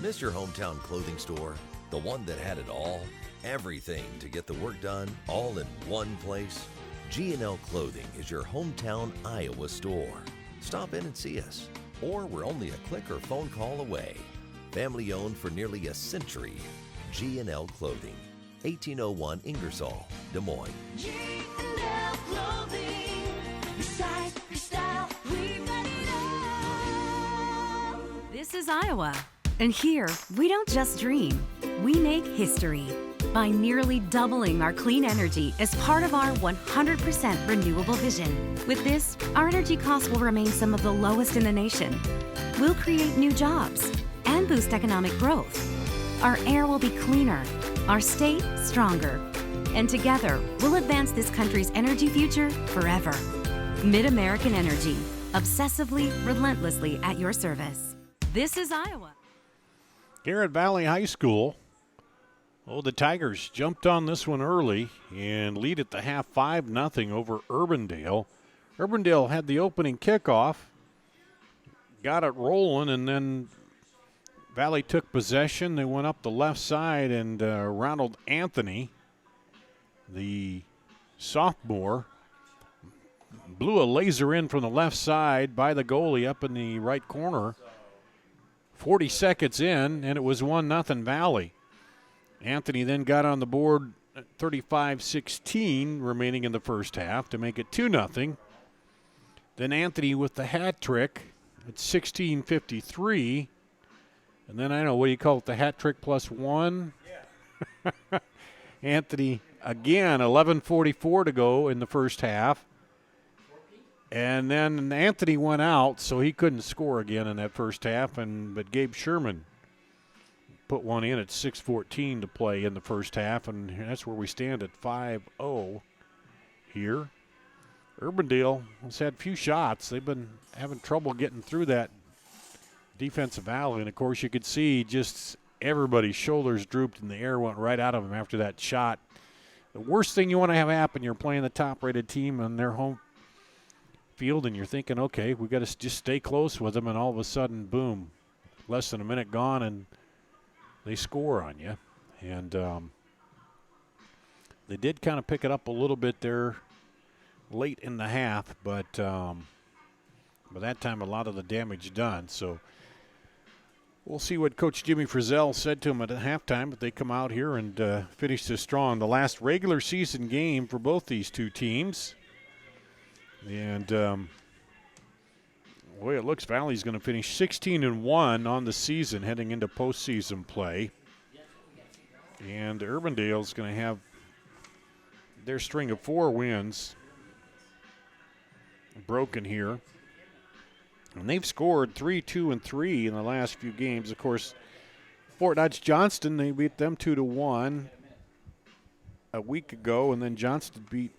Miss your hometown clothing store? The one that had it all? Everything to get the work done, all in one place? G&L Clothing is your hometown Iowa store. Stop in and see us, or we're only a click or phone call away. Family owned for nearly a century. G&L Clothing, 1801 Ingersoll, Des Moines.
G&L Clothing, your size, your style, we've got it all.
This is Iowa, and here we don't just dream, we make history by nearly doubling our clean energy as part of our 100% renewable vision. With this, our energy costs will remain some of the lowest in the nation. We'll create new jobs and boost economic growth. Our air will be cleaner, our state stronger, and together we'll advance this country's energy future forever. Mid-American Energy, obsessively, relentlessly at your service. This is Iowa.
Garrett Valley High School. Oh, the Tigers jumped on this one early and lead at the half 5-0 over Urbandale. Urbandale had the opening kickoff, got it rolling, and then Valley took possession. They went up the left side, and Ronald Anthony, the sophomore, blew a laser in from the left side by the goalie up in the right corner. 40 seconds in, and it was 1-0 Valley. Anthony then got on the board at 35-16 remaining in the first half to make it 2-0. Then Anthony with the hat trick It's 16:53. And then I know, what do you call it, the hat trick plus one? Yeah. Anthony, again, 11:44 to go in the first half. And then Anthony went out, so he couldn't score again in that first half. But Gabe Sherman put one in at 6:14 to play in the first half, and that's where we stand at 5-0 here. Urbandale has had few shots. They've been having trouble getting through that defensive alley, and of course you could see just everybody's shoulders drooped and the air went right out of them after that shot. The worst thing you want to have happen, you're playing the top-rated team on their home field, and you're thinking, okay, we got to just stay close with them, and all of a sudden, boom, less than a minute gone, and they score on you. And they did kind of pick it up a little bit there late in the half, but by that time, a lot of the damage done. So we'll see what Coach Jimmy Frizzell said to them at halftime, but they come out here and finish this strong. The last regular season game for both these two teams. And the way it looks, Valley's going to finish 16-1 on the season heading into postseason play. And Urbandale's going to have their string of 4 wins broken here. And they've scored 3, 2, and 3 in the last few games. Of course, Fort Dodge Johnston, they beat them 2-1 a week ago, and then Johnston beat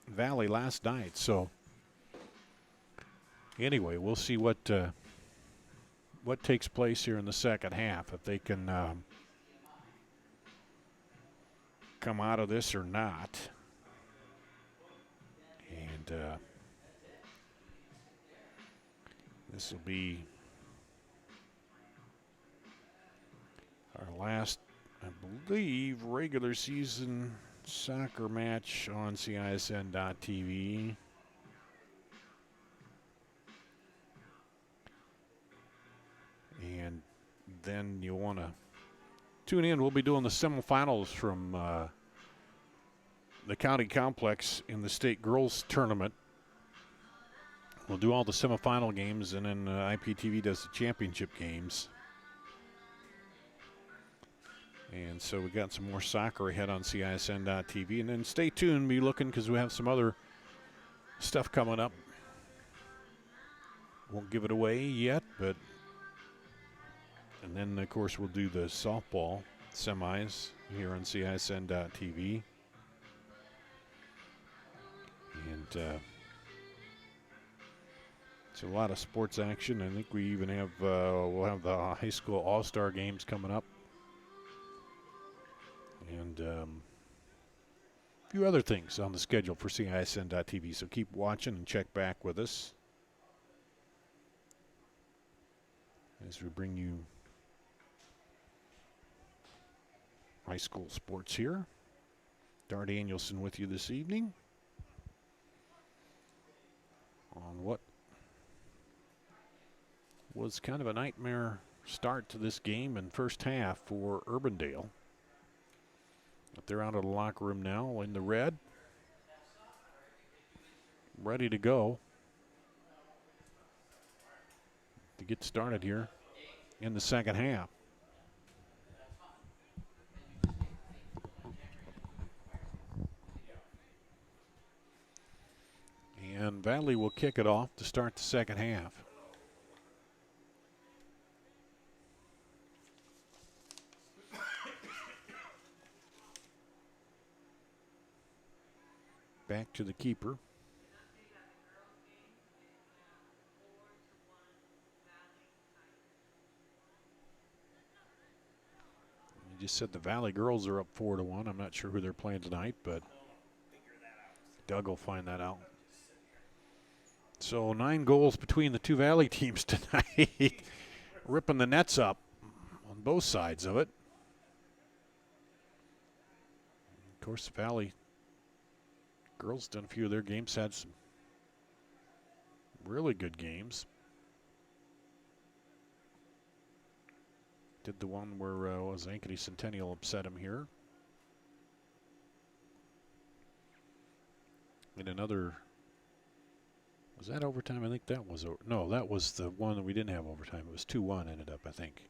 Valley last night. So anyway, we'll see what takes place here in the second half, if they can come out of this or not. And this will be our last, I believe, regular season soccer match on CISN.TV. And then you want to tune in. We'll be doing the semifinals from the county complex in the state girls tournament. We'll do all the semifinal games, and then IPTV does the championship games. And so we got some more soccer ahead on CISN.TV. And then stay tuned, be looking, because we have some other stuff coming up. Won't give it away yet, but. And then, of course, we'll do the softball semis here on CISN.TV. And it's a lot of sports action. I think we even have, we'll have the high school all-star games coming up. And a few other things on the schedule for CISN.TV. So keep watching and check back with us as we bring you high school sports here. Dar Danielson with you this evening on what was kind of a nightmare start to this game in first half for Urbandale. But they're out of the locker room now in the red, ready to go to get started here in the second half. And Valley will kick it off to start the second half. Back to the keeper. You just said the Valley girls are up 4-1. I'm not sure who they're playing tonight, but Doug will find that out. So 9 goals between the two Valley teams tonight, ripping the nets up on both sides of it. Of course, the Valley girls done a few of their games, had some really good games. Did the one where was Ankeny Centennial upset him here. In another Was that overtime? I think that was no, that was the one that we didn't have overtime. It was 2-1 ended up, I think.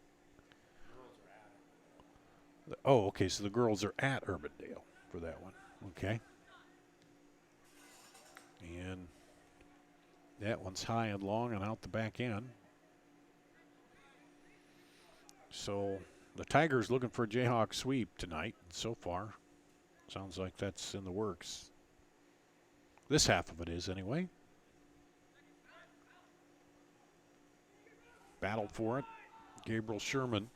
Oh, okay, so the girls are at Urbandale for that one. Okay. And that one's high and long and out the back end. So the Tigers looking for a Jayhawk sweep tonight. So far, sounds like that's in the works. This half of it is anyway. Battled for it. Gabriel Sherman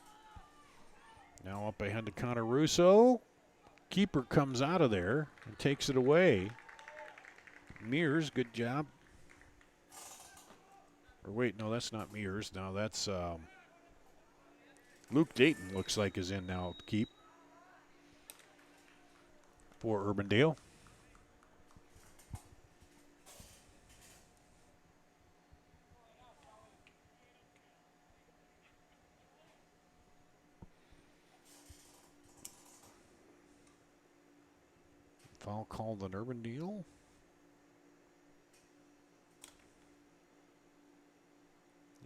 now up ahead to Connor Russo. Keeper comes out of there and takes it away. Mears, good job. Or wait, no, that's not Mears. No, that's Luke Dayton looks like is in now to keep for Urbandale. Foul called on Urbandale.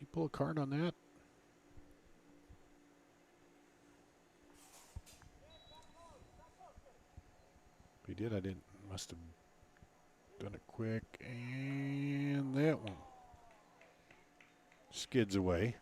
You pull a card on that? If he did, I didn't. Must have done it quick. And that one skids away.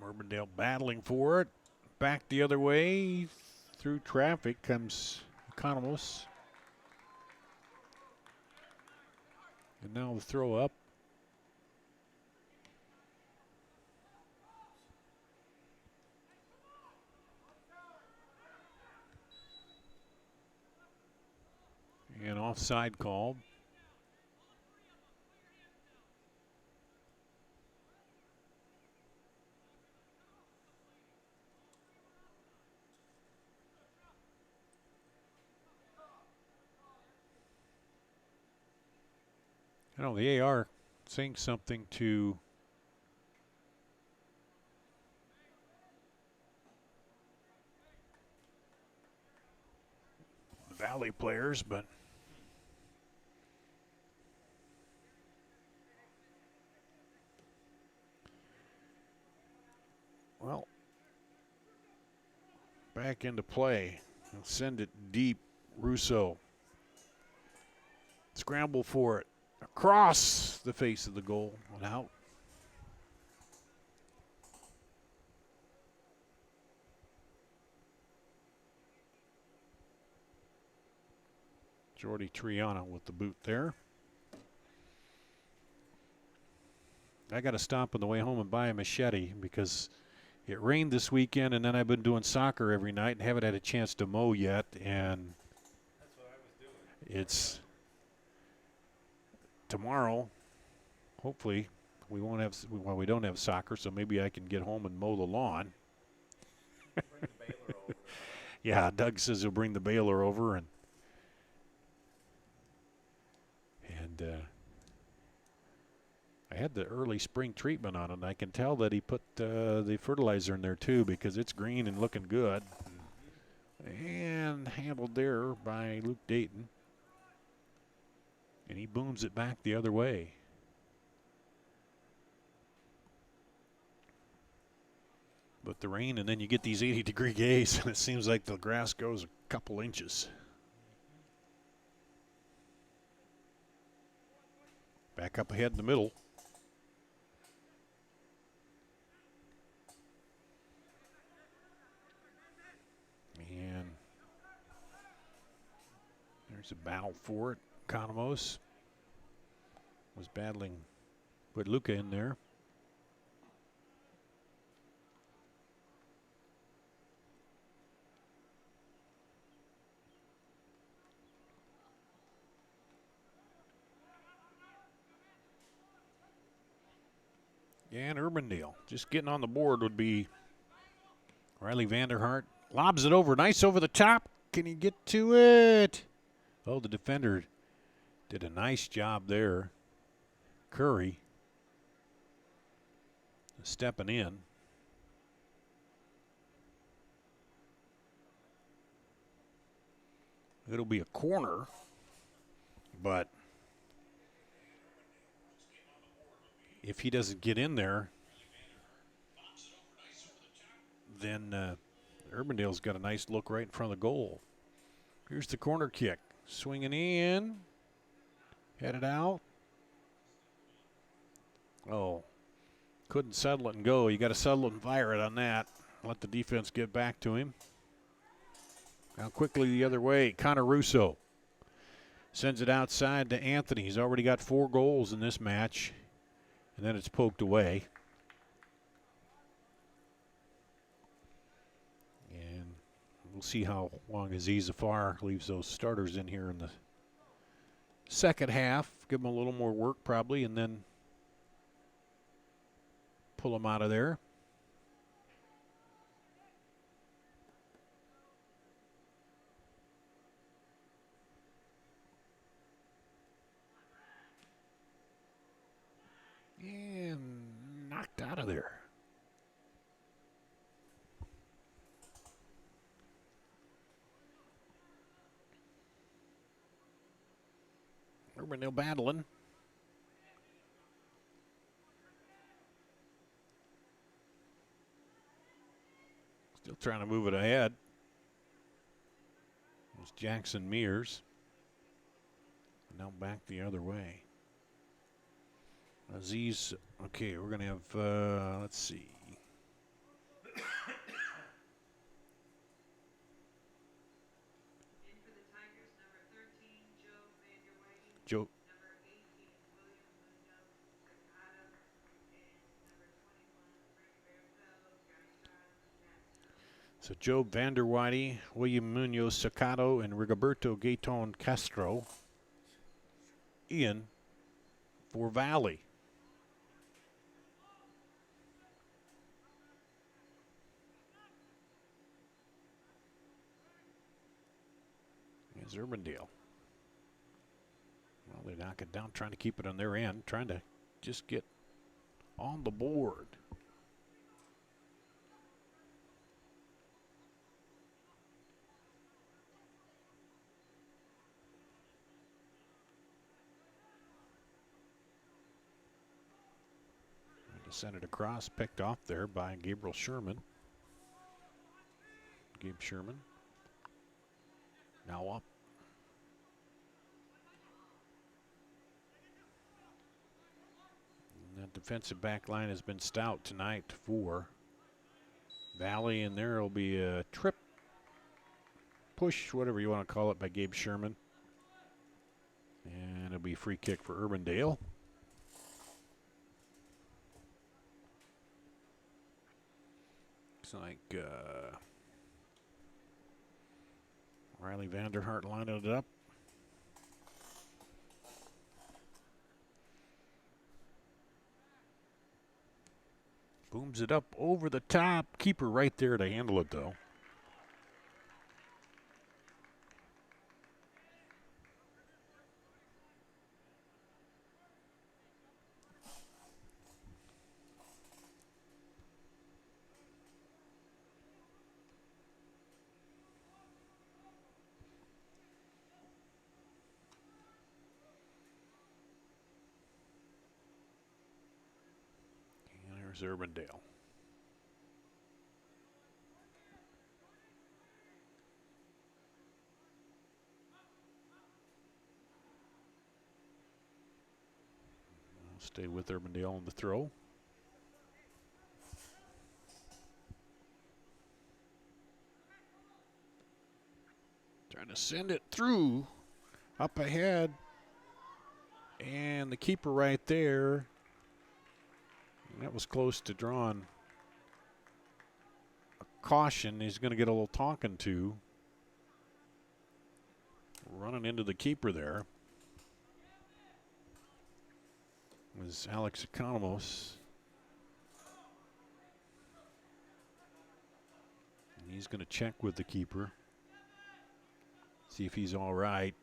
Urbandale battling for it. Back the other way. Through traffic comes Economos. And now the throw up. And offside called. I know the AR saying something to the Valley players, but well, back into play. He'll send it deep. Russo. Scramble for it. Across the face of the goal and out. Jordy Triana with the boot there. I got to stop on the way home and buy a machete because it rained this weekend, and then I've been doing soccer every night and haven't had a chance to mow yet. And
That's what I was doing.
it's tomorrow. Hopefully, we won't have. Well, we don't have soccer, so maybe I can get home and mow the lawn.
Bring the baler over.
Yeah, Doug says he'll bring the baler over and I had the early spring treatment on it, and I can tell that he put the fertilizer in there too because it's green and looking good. And handled there by Luke Dayton. And he booms it back the other way. But the rain, and then you get these 80-degree days, and it seems like the grass goes a couple inches. Back up ahead in the middle. And there's a battle for it. Economos was battling, put Luca in there. And Urbandale just getting on the board would be Riley Vanderhart. Lobs it over. Nice over the top. Can he get to it? Oh, the defender did a nice job there. Curry stepping in. It'll be a corner, but if he doesn't get in there, then Urbandale's got a nice look right in front of the goal. Here's the corner kick. Swinging in. Headed out. Oh, couldn't settle it and go. You got to settle it and fire it on that. Let the defense get back to him. Now quickly the other way. Connor Russo sends it outside to Anthony. He's already got 4 goals in this match. And then it's poked away. And we'll see how long Aziz Zafar leaves those starters in here in the second half. Give them a little more work probably, and then pull them out of there. And knocked out of there. Urbandale battling. Still trying to move it ahead. It's Jackson Mears. Now back the other way. Aziz, okay, we're going to have, let's see. Joe. So Joe Vanderweide, William Munoz Sacato, and Rigoberto Gaeton Castro in for Valley. Here's Urbandale. Well, they knock it down, trying to keep it on their end, trying to just get on the board. Sent it across, picked off there by Gabriel Sherman. Gabe Sherman. Now up. And that defensive back line has been stout tonight for Valley, and there will be a trip, push, whatever you want to call it, by Gabe Sherman. And it'll be a free kick for Urbandale. Like Riley Vanderhart lining it up. Booms it up over the top. Keeper right there to handle it, though. Urbandale. I'll stay with Urbandale on the throw. Trying to send it through, up ahead, and the keeper right there. That was close to drawing a caution. He's going to get a little talking to. Running into the keeper there was Alex Economos. He's going to check with the keeper, see if he's all right.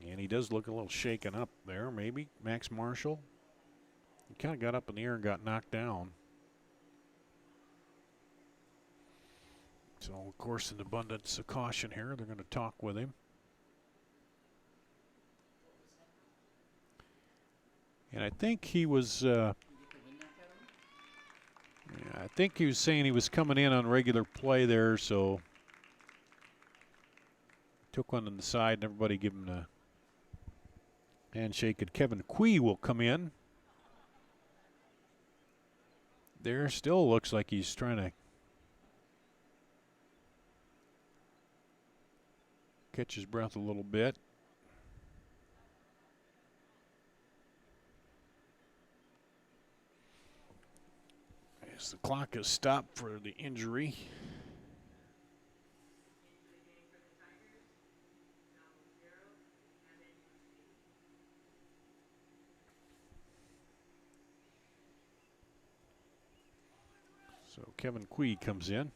And he does look a little shaken up there, maybe. Max Marshall. He kind of got up in the air and got knocked down. So, of course, in abundance of caution here, they're going to talk with him. And I think he was, I think he was saying he was coming in on regular play there, so took one on the side and everybody give him a handshake. And Kevin Quee will come in. There still looks like he's trying to catch his breath a little bit. As the clock is stopped for the injury. So Kevin Quee comes in.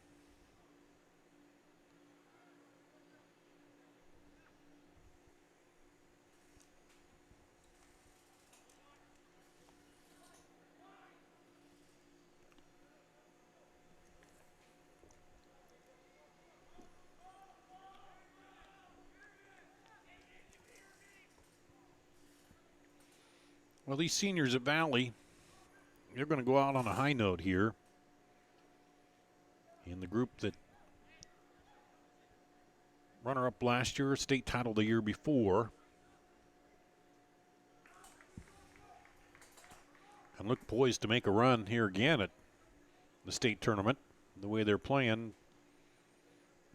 Well, these seniors at Valley, they're going to go out on a high note here. In the group that runner-up last year, state title the year before. And look poised to make a run here again at the state tournament. The way they're playing,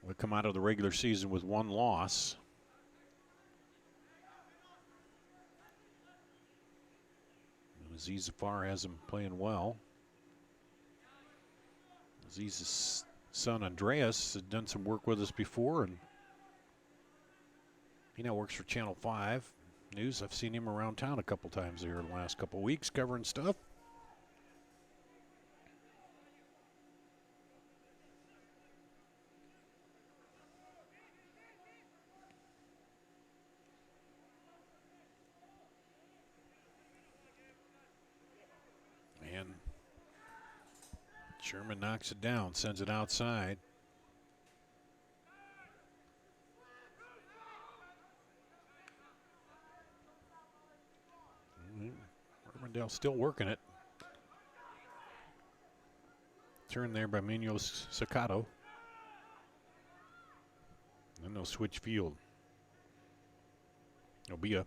they'll come out of the regular season with one loss. Aziz Zafar has him playing well. Aziz's son Andreas had done some work with us before, and he now works for Channel 5 News. I've seen him around town a couple times here in the last couple weeks covering stuff. And Sherman knocks it down, sends it outside. Urbandale still working it. Turn there by Munoz Sacato. Then they'll switch field. It'll be a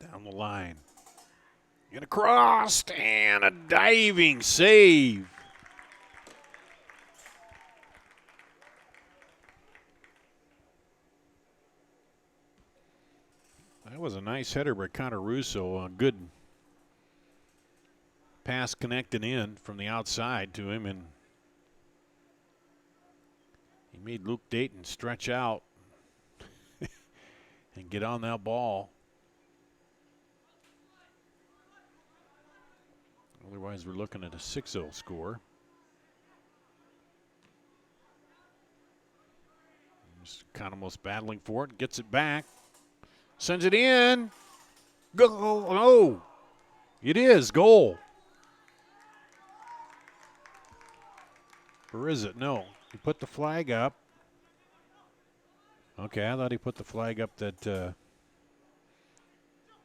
down the line. And across, and a diving save. That was a nice header by Connor Russo. A good pass connected in from the outside to him, and he made Luke Dayton stretch out and get on that ball. Otherwise, we're looking at a 6-0 score. Just kind of almost battling for it. Gets it back. Sends it in. Goal. No. It is. Goal. Or is it? No. He put the flag up. Okay, I thought he put the flag up that it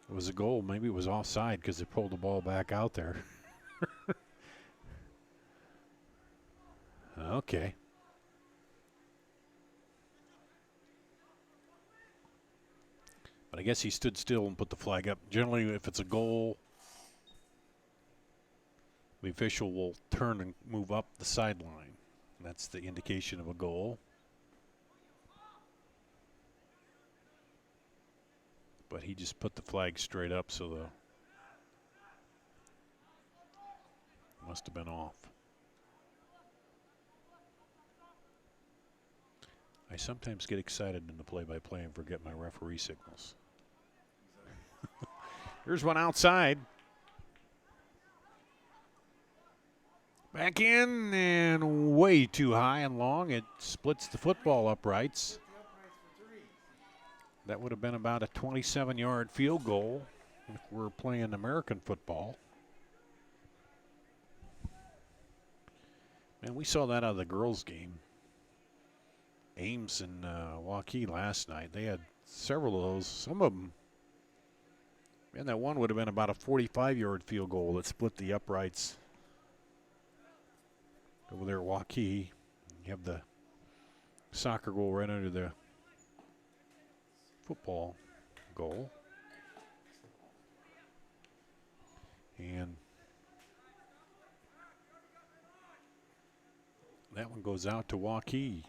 was a goal. Maybe it was offside because they pulled the ball back out there. Okay. But I guess he stood still and put the flag up. Generally, if it's a goal, the official will turn and move up the sideline. That's the indication of a goal. But he just put the flag straight up, so the must have been off. I sometimes get excited in the play-by-play and forget my referee signals. Here's one outside. Back in and way too high and long. It splits the football uprights. That would have been about a 27-yard field goal if we're playing American football. And we saw that out of the girls' game. Ames and Waukee last night. They had several of those. Some of them. And that one would have been about a 45-yard field goal that split the uprights. Over there at Waukee, you have the soccer goal right under the football goal. And that one goes out to Waukee.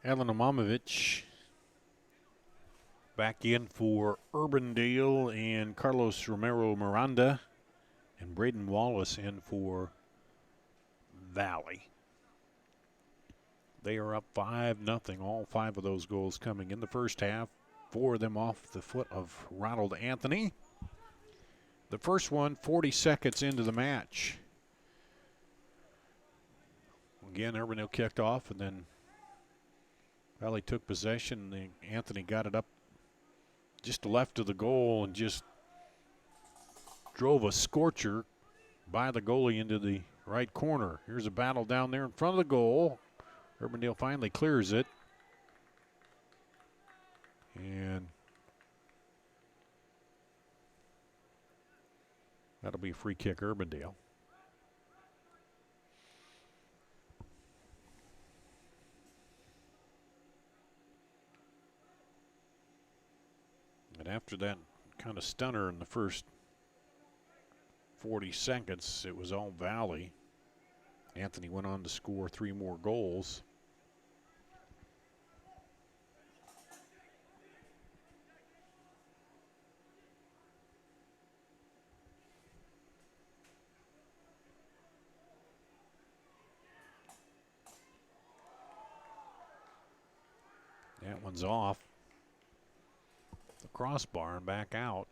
Alan Amamovich back in for Urbandale, and Carlos Romero Miranda and Braden Wallace in for Valley. They are up 5-0. All 5 of those goals coming in the first half. 4 of them off the foot of Ronald Anthony. The first one 40 seconds into the match. Again, Urbandale kicked off, and then Valley took possession. Anthony got it up just left of the goal and just drove a scorcher by the goalie into the right corner. Here's a battle down there in front of the goal. Urbandale finally clears it. And that'll be a free kick, Urbandale. And after that kind of stunner in the first 40 seconds, it was all Valley. Anthony went on to score 3 more goals. That one's off the crossbar and back out.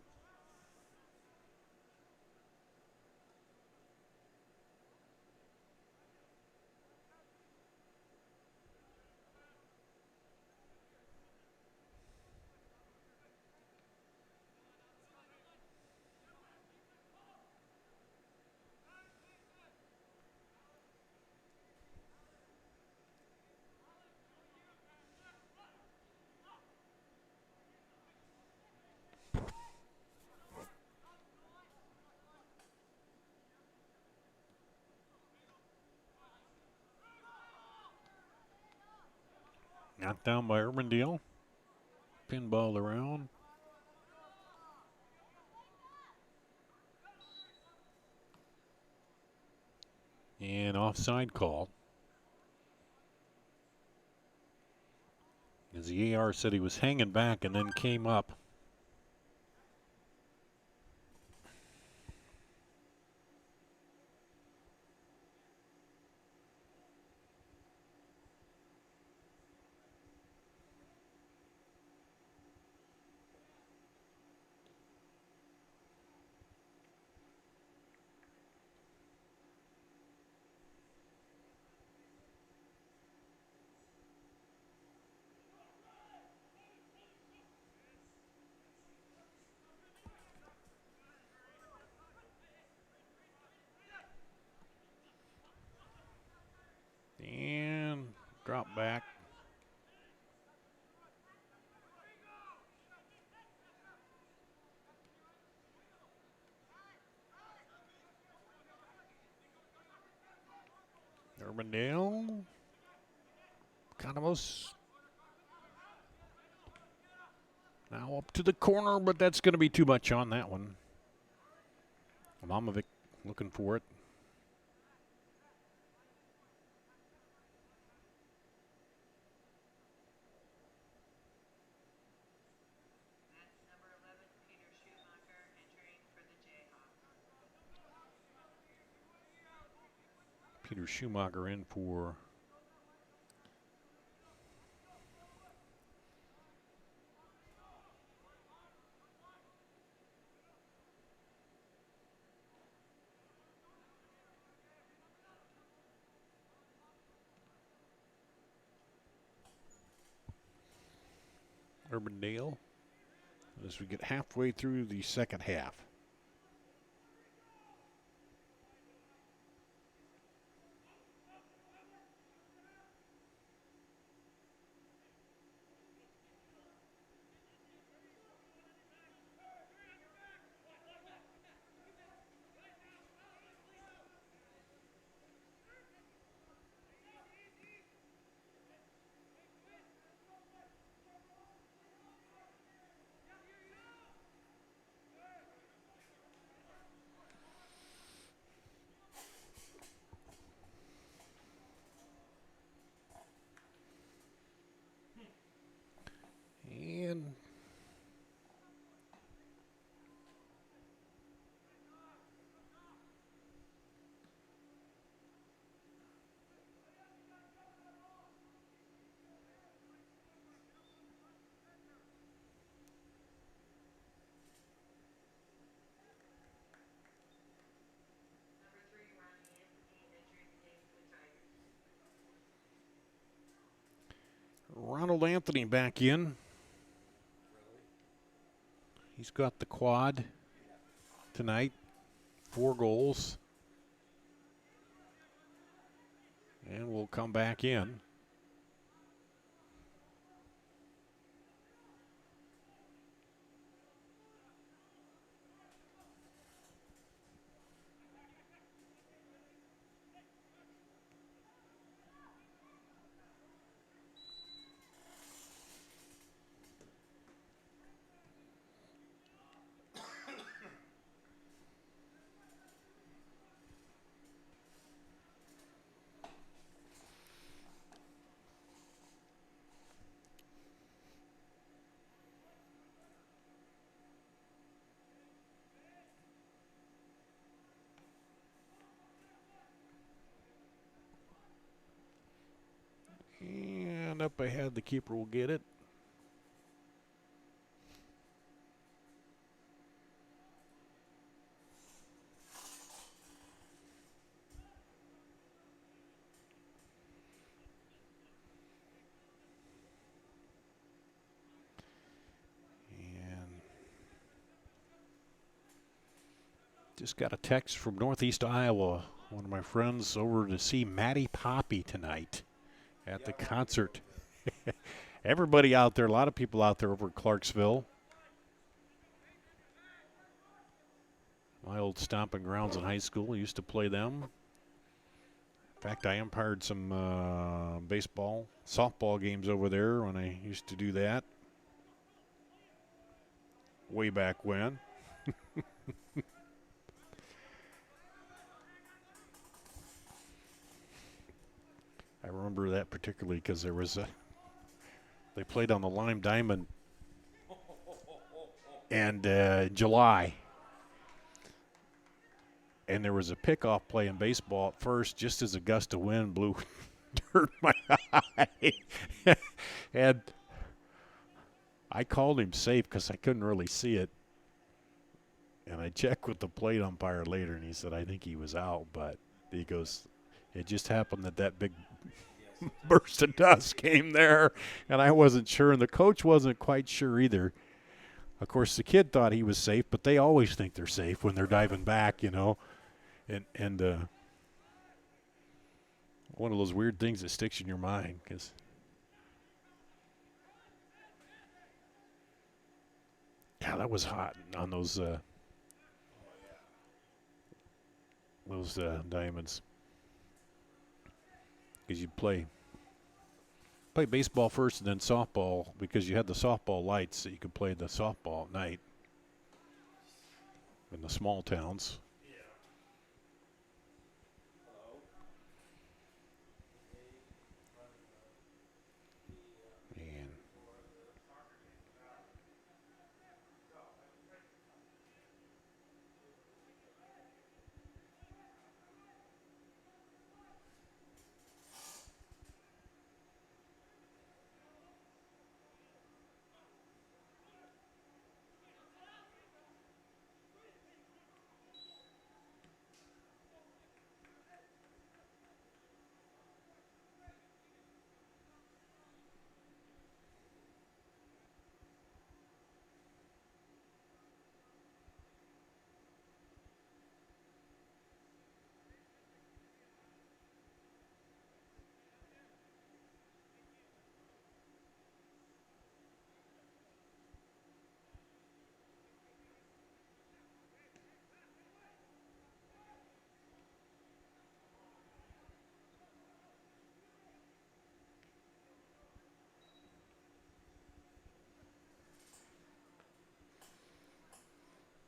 Knocked down by Urbandale. Pinball around. And offside call. As the AR said he was hanging back and then came up. And drop back. Urbandale. Economos. Now up to the corner, but that's going to be too much on that one. Mamovic looking for it.
Number 11, Peter Schumacher, entering for the Jayhawks.
Peter Schumacher in for Urbandale as we get halfway through the second half. And
Number 3, Ronnie Anthony, entering the game for the Tigers.
Ronald Anthony back in. He's got the quad tonight. 4 goals. And will come back in. And up ahead, the keeper will get it. And just got a text from Northeast Iowa. One of my friends over to see Maddie Poppy tonight at the concert. Everybody out there, a lot of people out there over at Clarksville. My old stomping grounds in high school, I used to play them. In fact, I umpired some baseball, softball games over there when I used to do that. Way back when. I remember that particularly because there was they played on the Lime Diamond and July. And there was a pickoff play in baseball at first, just as a gust of wind blew dirt in my eye. And I called him safe because I couldn't really see it. And I checked with the plate umpire later, and he said, I think he was out. But he goes, it just happened that big burst of dust came there, and I wasn't sure, and the coach wasn't quite sure either. Of course, the kid thought he was safe, but they always think they're safe when they're diving back, you know. And one of those weird things that sticks in your mind, because yeah, that was hot on those diamonds. because you play baseball first and then softball, because you had the softball lights that you could play the softball at night in the small towns.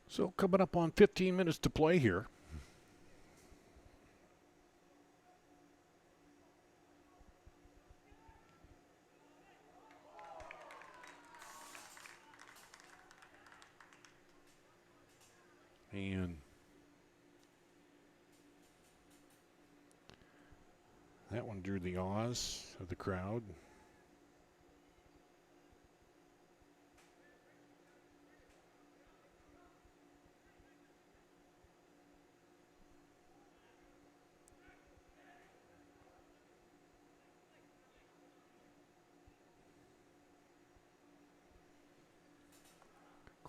And so coming up on 15 minutes to play here. And that one drew the awes of the crowd.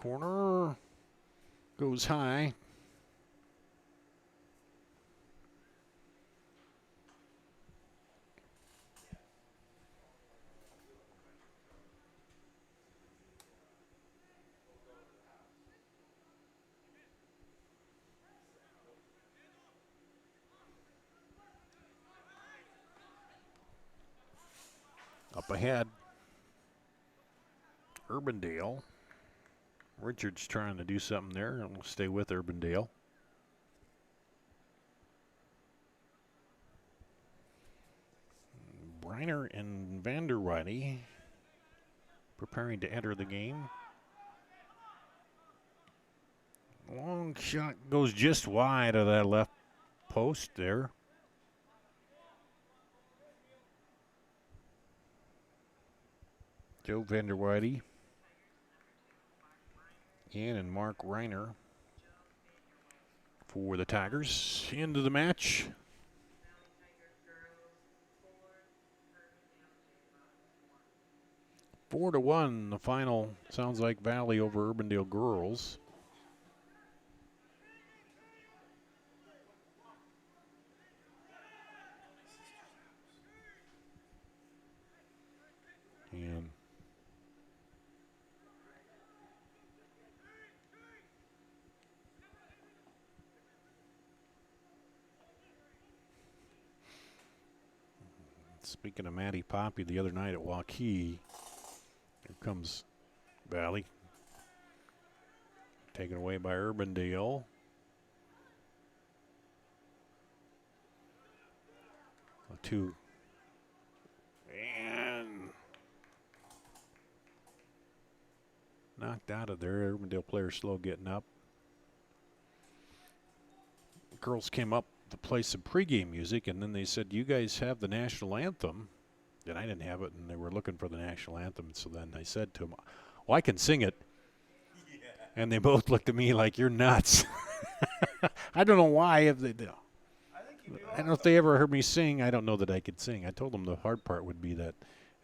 Corner goes high. Up ahead, Urbandale. Richards trying to do something there, and we'll stay with Urbandale. Briner and Vanderwide preparing to enter the game. Long shot goes just wide of that left post there. Joe Vanderwide and Mark Reiner for the Tigers. Into the match. Four to 1, the final sounds like Valley over Urbandale girls. And speaking of Matty Poppy, the other night at Waukee, here comes Valley. Taken away by Urbandale. Two. And knocked out of there. Urbandale player slow getting up. Girls came up to play some pregame music, and then they said, "You guys have the national anthem." And I didn't have it, and they were looking for the national anthem. So then I said to them, "Well, I can sing it." Yeah. And they both looked at me like, "You're nuts." I don't know why. If they do. I don't know if they ever heard me sing. I don't know that I could sing. I told them the hard part would be that,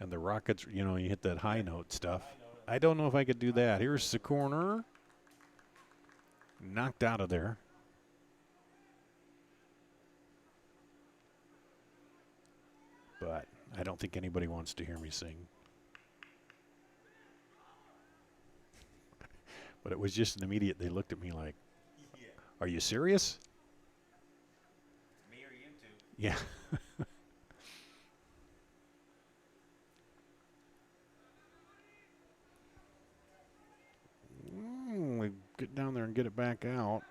and the Rockets, you know, you hit that high note stuff. I don't know if I could do that. Here's the corner. Knocked out of there. But I don't think anybody wants to hear me sing. But it was just an immediate, they looked at me like, yeah. Are you serious?
Me or you two.
Yeah. and get it back out.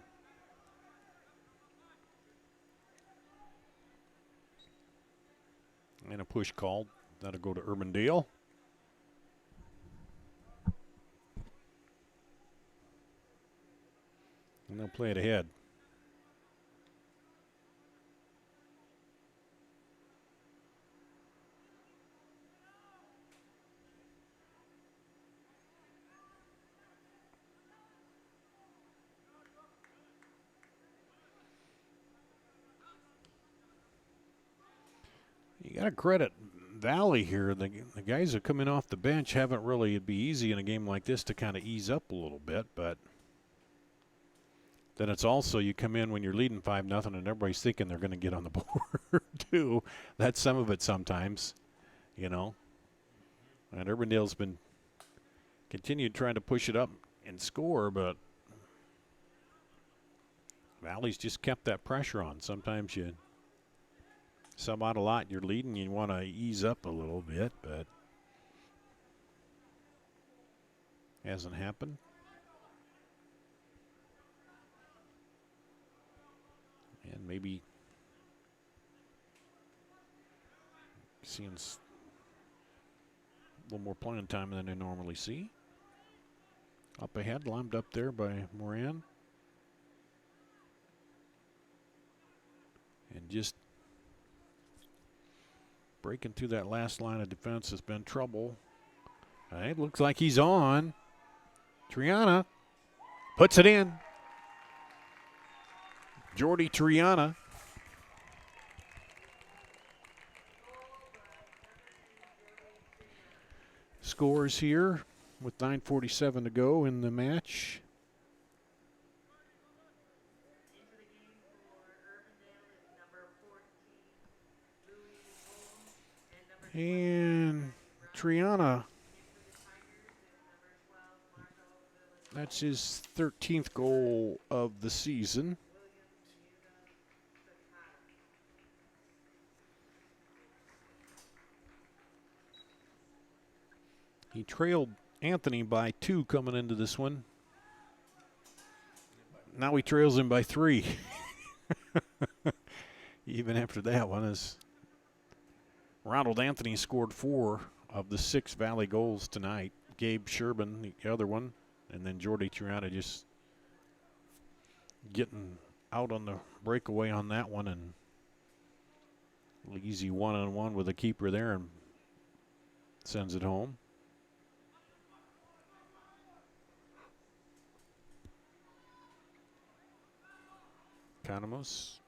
And a push called. That'll go to Urbandale. And they'll play it ahead. You got to credit Valley here. The guys that come in off the bench haven't really, it'd be easy in a game like this to kind of ease up a little bit, but then it's also you come in when you're leading 5-0 and everybody's thinking they're going to get on the board too. That's some of it sometimes, you know. And Urbandale's been continued trying to push it up and score, but Valley's just kept that pressure on. Sometimes you sub out a lot, you're leading, you want to ease up a little bit, but hasn't happened. And maybe seeing a little more playing time than they normally see. Up ahead, limed up there by Moran. And just breaking through that last line of defense has been trouble. It looks like he's on. Triana puts it in. Jordy Triana. Scores here with 9:47 to go in the match. And Triana, that's his 13th goal of the season. He trailed Anthony by 2 coming into this one. Now he trails him by 3. Even after that one, as Ronald Anthony scored 4 of the 6 Valley goals tonight. Gabe Sherbin, the other one, and then Jordy Triana just getting out on the breakaway on that one, and easy one-on-one with the keeper there and sends it home. Economos.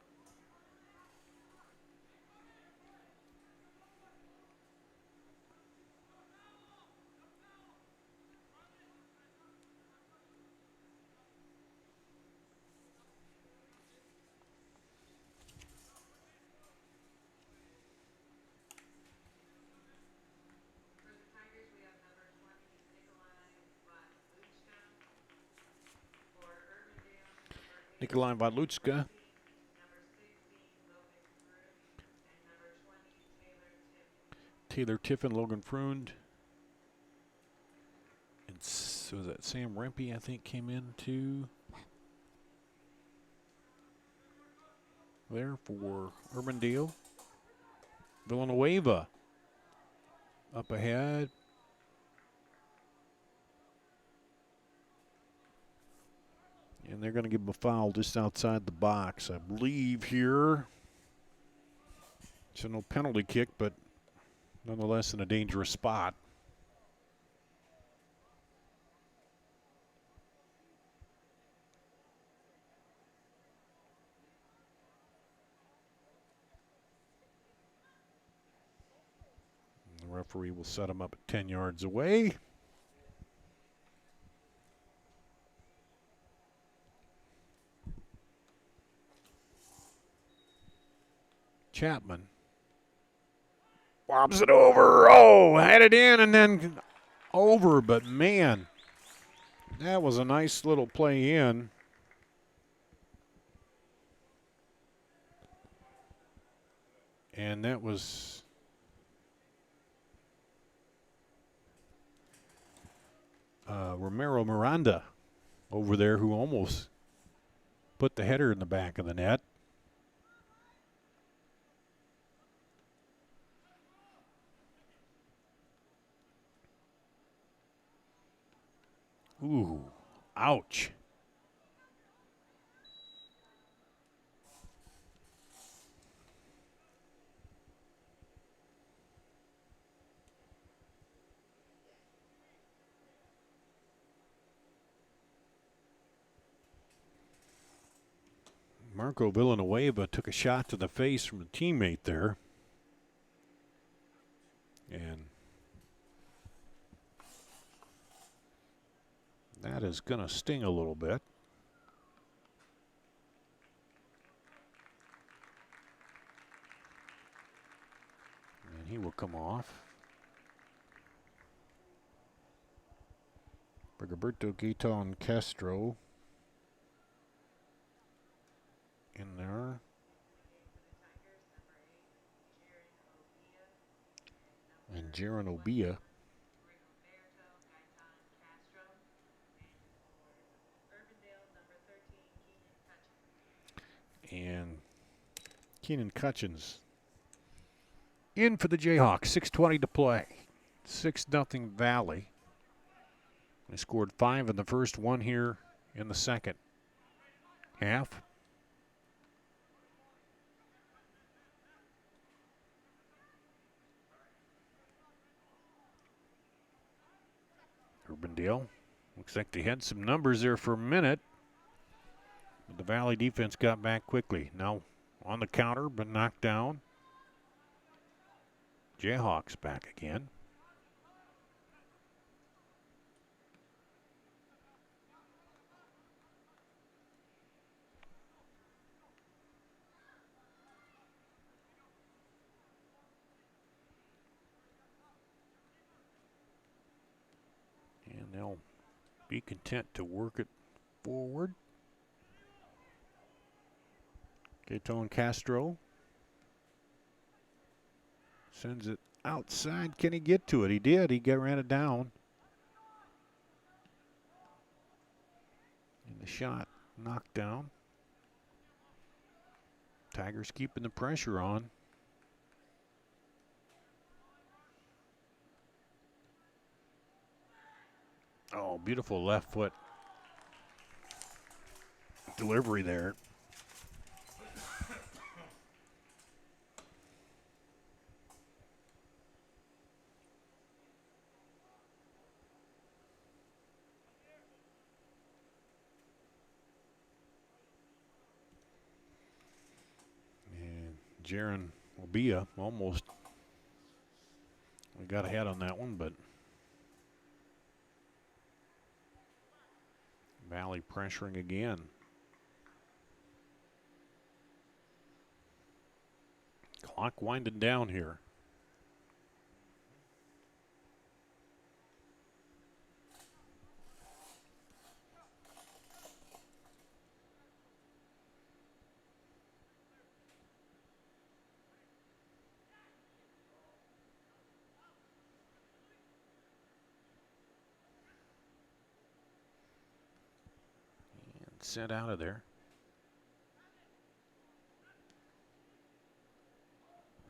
Nikolai Wadlutska. Taylor Tiffin, Logan Frund. And so was that Sam Rempe, I think, came in too. There for Urbandale. Villanueva up ahead. And they're going to give him a foul just outside the box, I believe, here. So no penalty kick, but nonetheless in a dangerous spot. And the referee will set him up at 10 yards away. Chapman lobs it over. Oh, had it in and then over, but man, that was a nice little play in. And that was Romero Miranda over there who almost put the header in the back of the net. Ooh, ouch. Marco Villanueva took a shot to the face from a teammate there. And that is going to sting a little bit. And he will come off. Rigoberto Gaetan Castro in there. And Jaron Obia. And Keenan Cutchins in for the Jayhawks. 6:20 to play. 6-0 Valley. They scored 5 in the first, one here in the second half. Urbandale. Looks like they had some numbers there for a minute. But the Valley defense got back quickly. Now on the counter, but knocked down. Jayhawks back again. And they'll be content to work it forward. Gaetan Castro sends it outside. Can he get to it? He did. He ran it down. And the shot knocked down. Tigers keeping the pressure on. Oh, beautiful left foot delivery there. And Jaron Obia almost, we got ahead on that one, but Valley pressuring again. Clock winding down here. Sent out of there.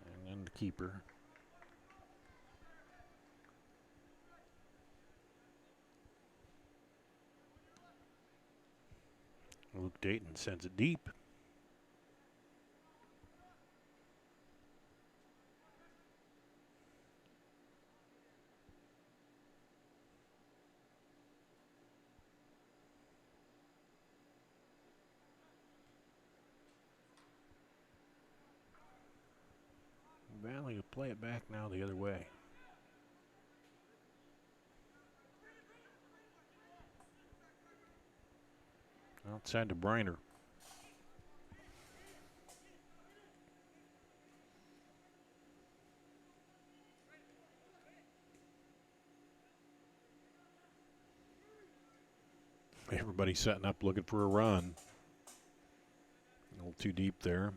And then the keeper. Luke Dayton sends it deep. Valley will play it back now the other way. Outside to Briner. Everybody setting up looking for a run. A little too deep there.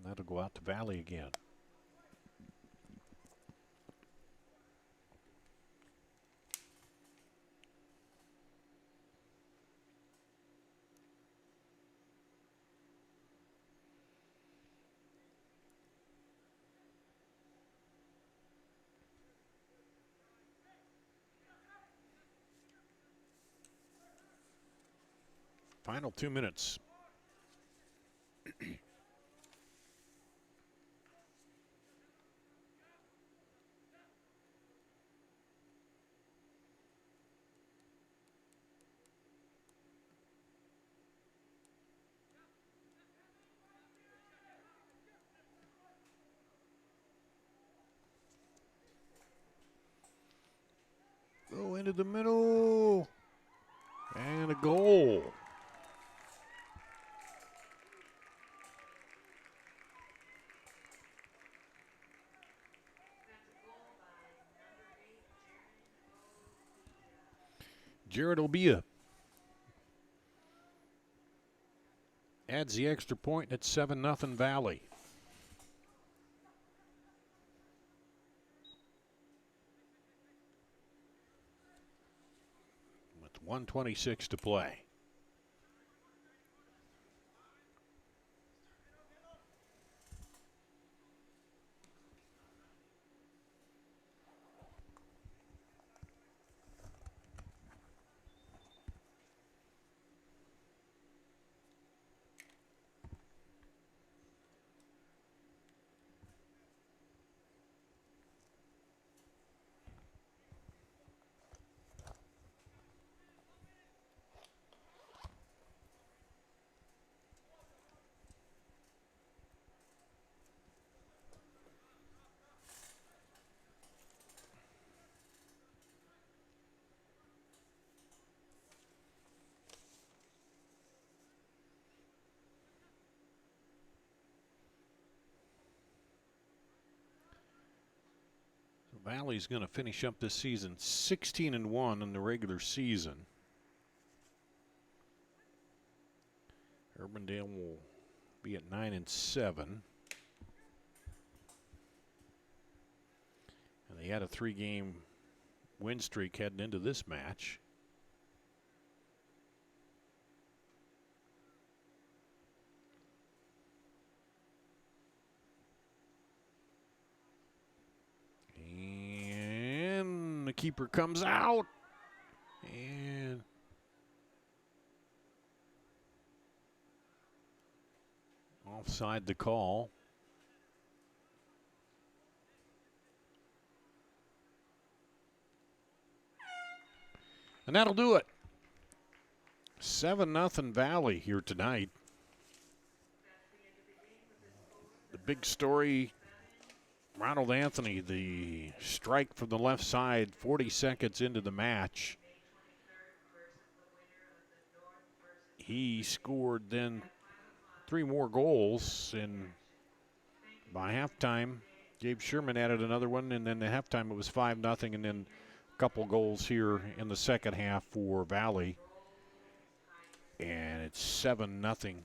that'll go out to Valley again. Final 2 minutes. Go into the middle. And a goal. Jared Obia adds the extra point at 7-0 Valley. With 1:26 to play. Valley's going to finish up this season 16-1 in the regular season. Urbandale will be at 9-7. And they had a 3-game win streak heading into this match. And the keeper comes out. And offside the call. And that'll do it. 7-0 Valley here tonight. The big story, Ronald Anthony, the strike from the left side 40 seconds into the match. He scored then 3 more goals, and by halftime, Gabe Sherman added another one, and then at halftime it was 5-0, and then a couple goals here in the second half for Valley. And it's 7-0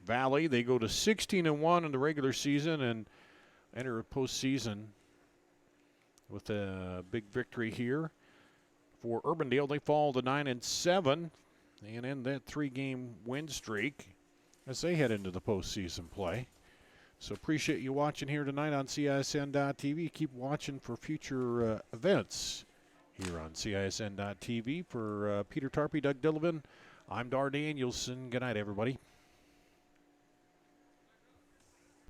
Valley. They go to 16-1 in the regular season and enter a postseason with a big victory here. For Urbandale, they fall to 9-7 and end that 3-game win streak as they head into the postseason play. So appreciate you watching here tonight on CISN.TV. Keep watching for future events here on CISN.TV. For Peter Tarpey, Doug Dillevin, I'm Dar Danielson. Good night, everybody.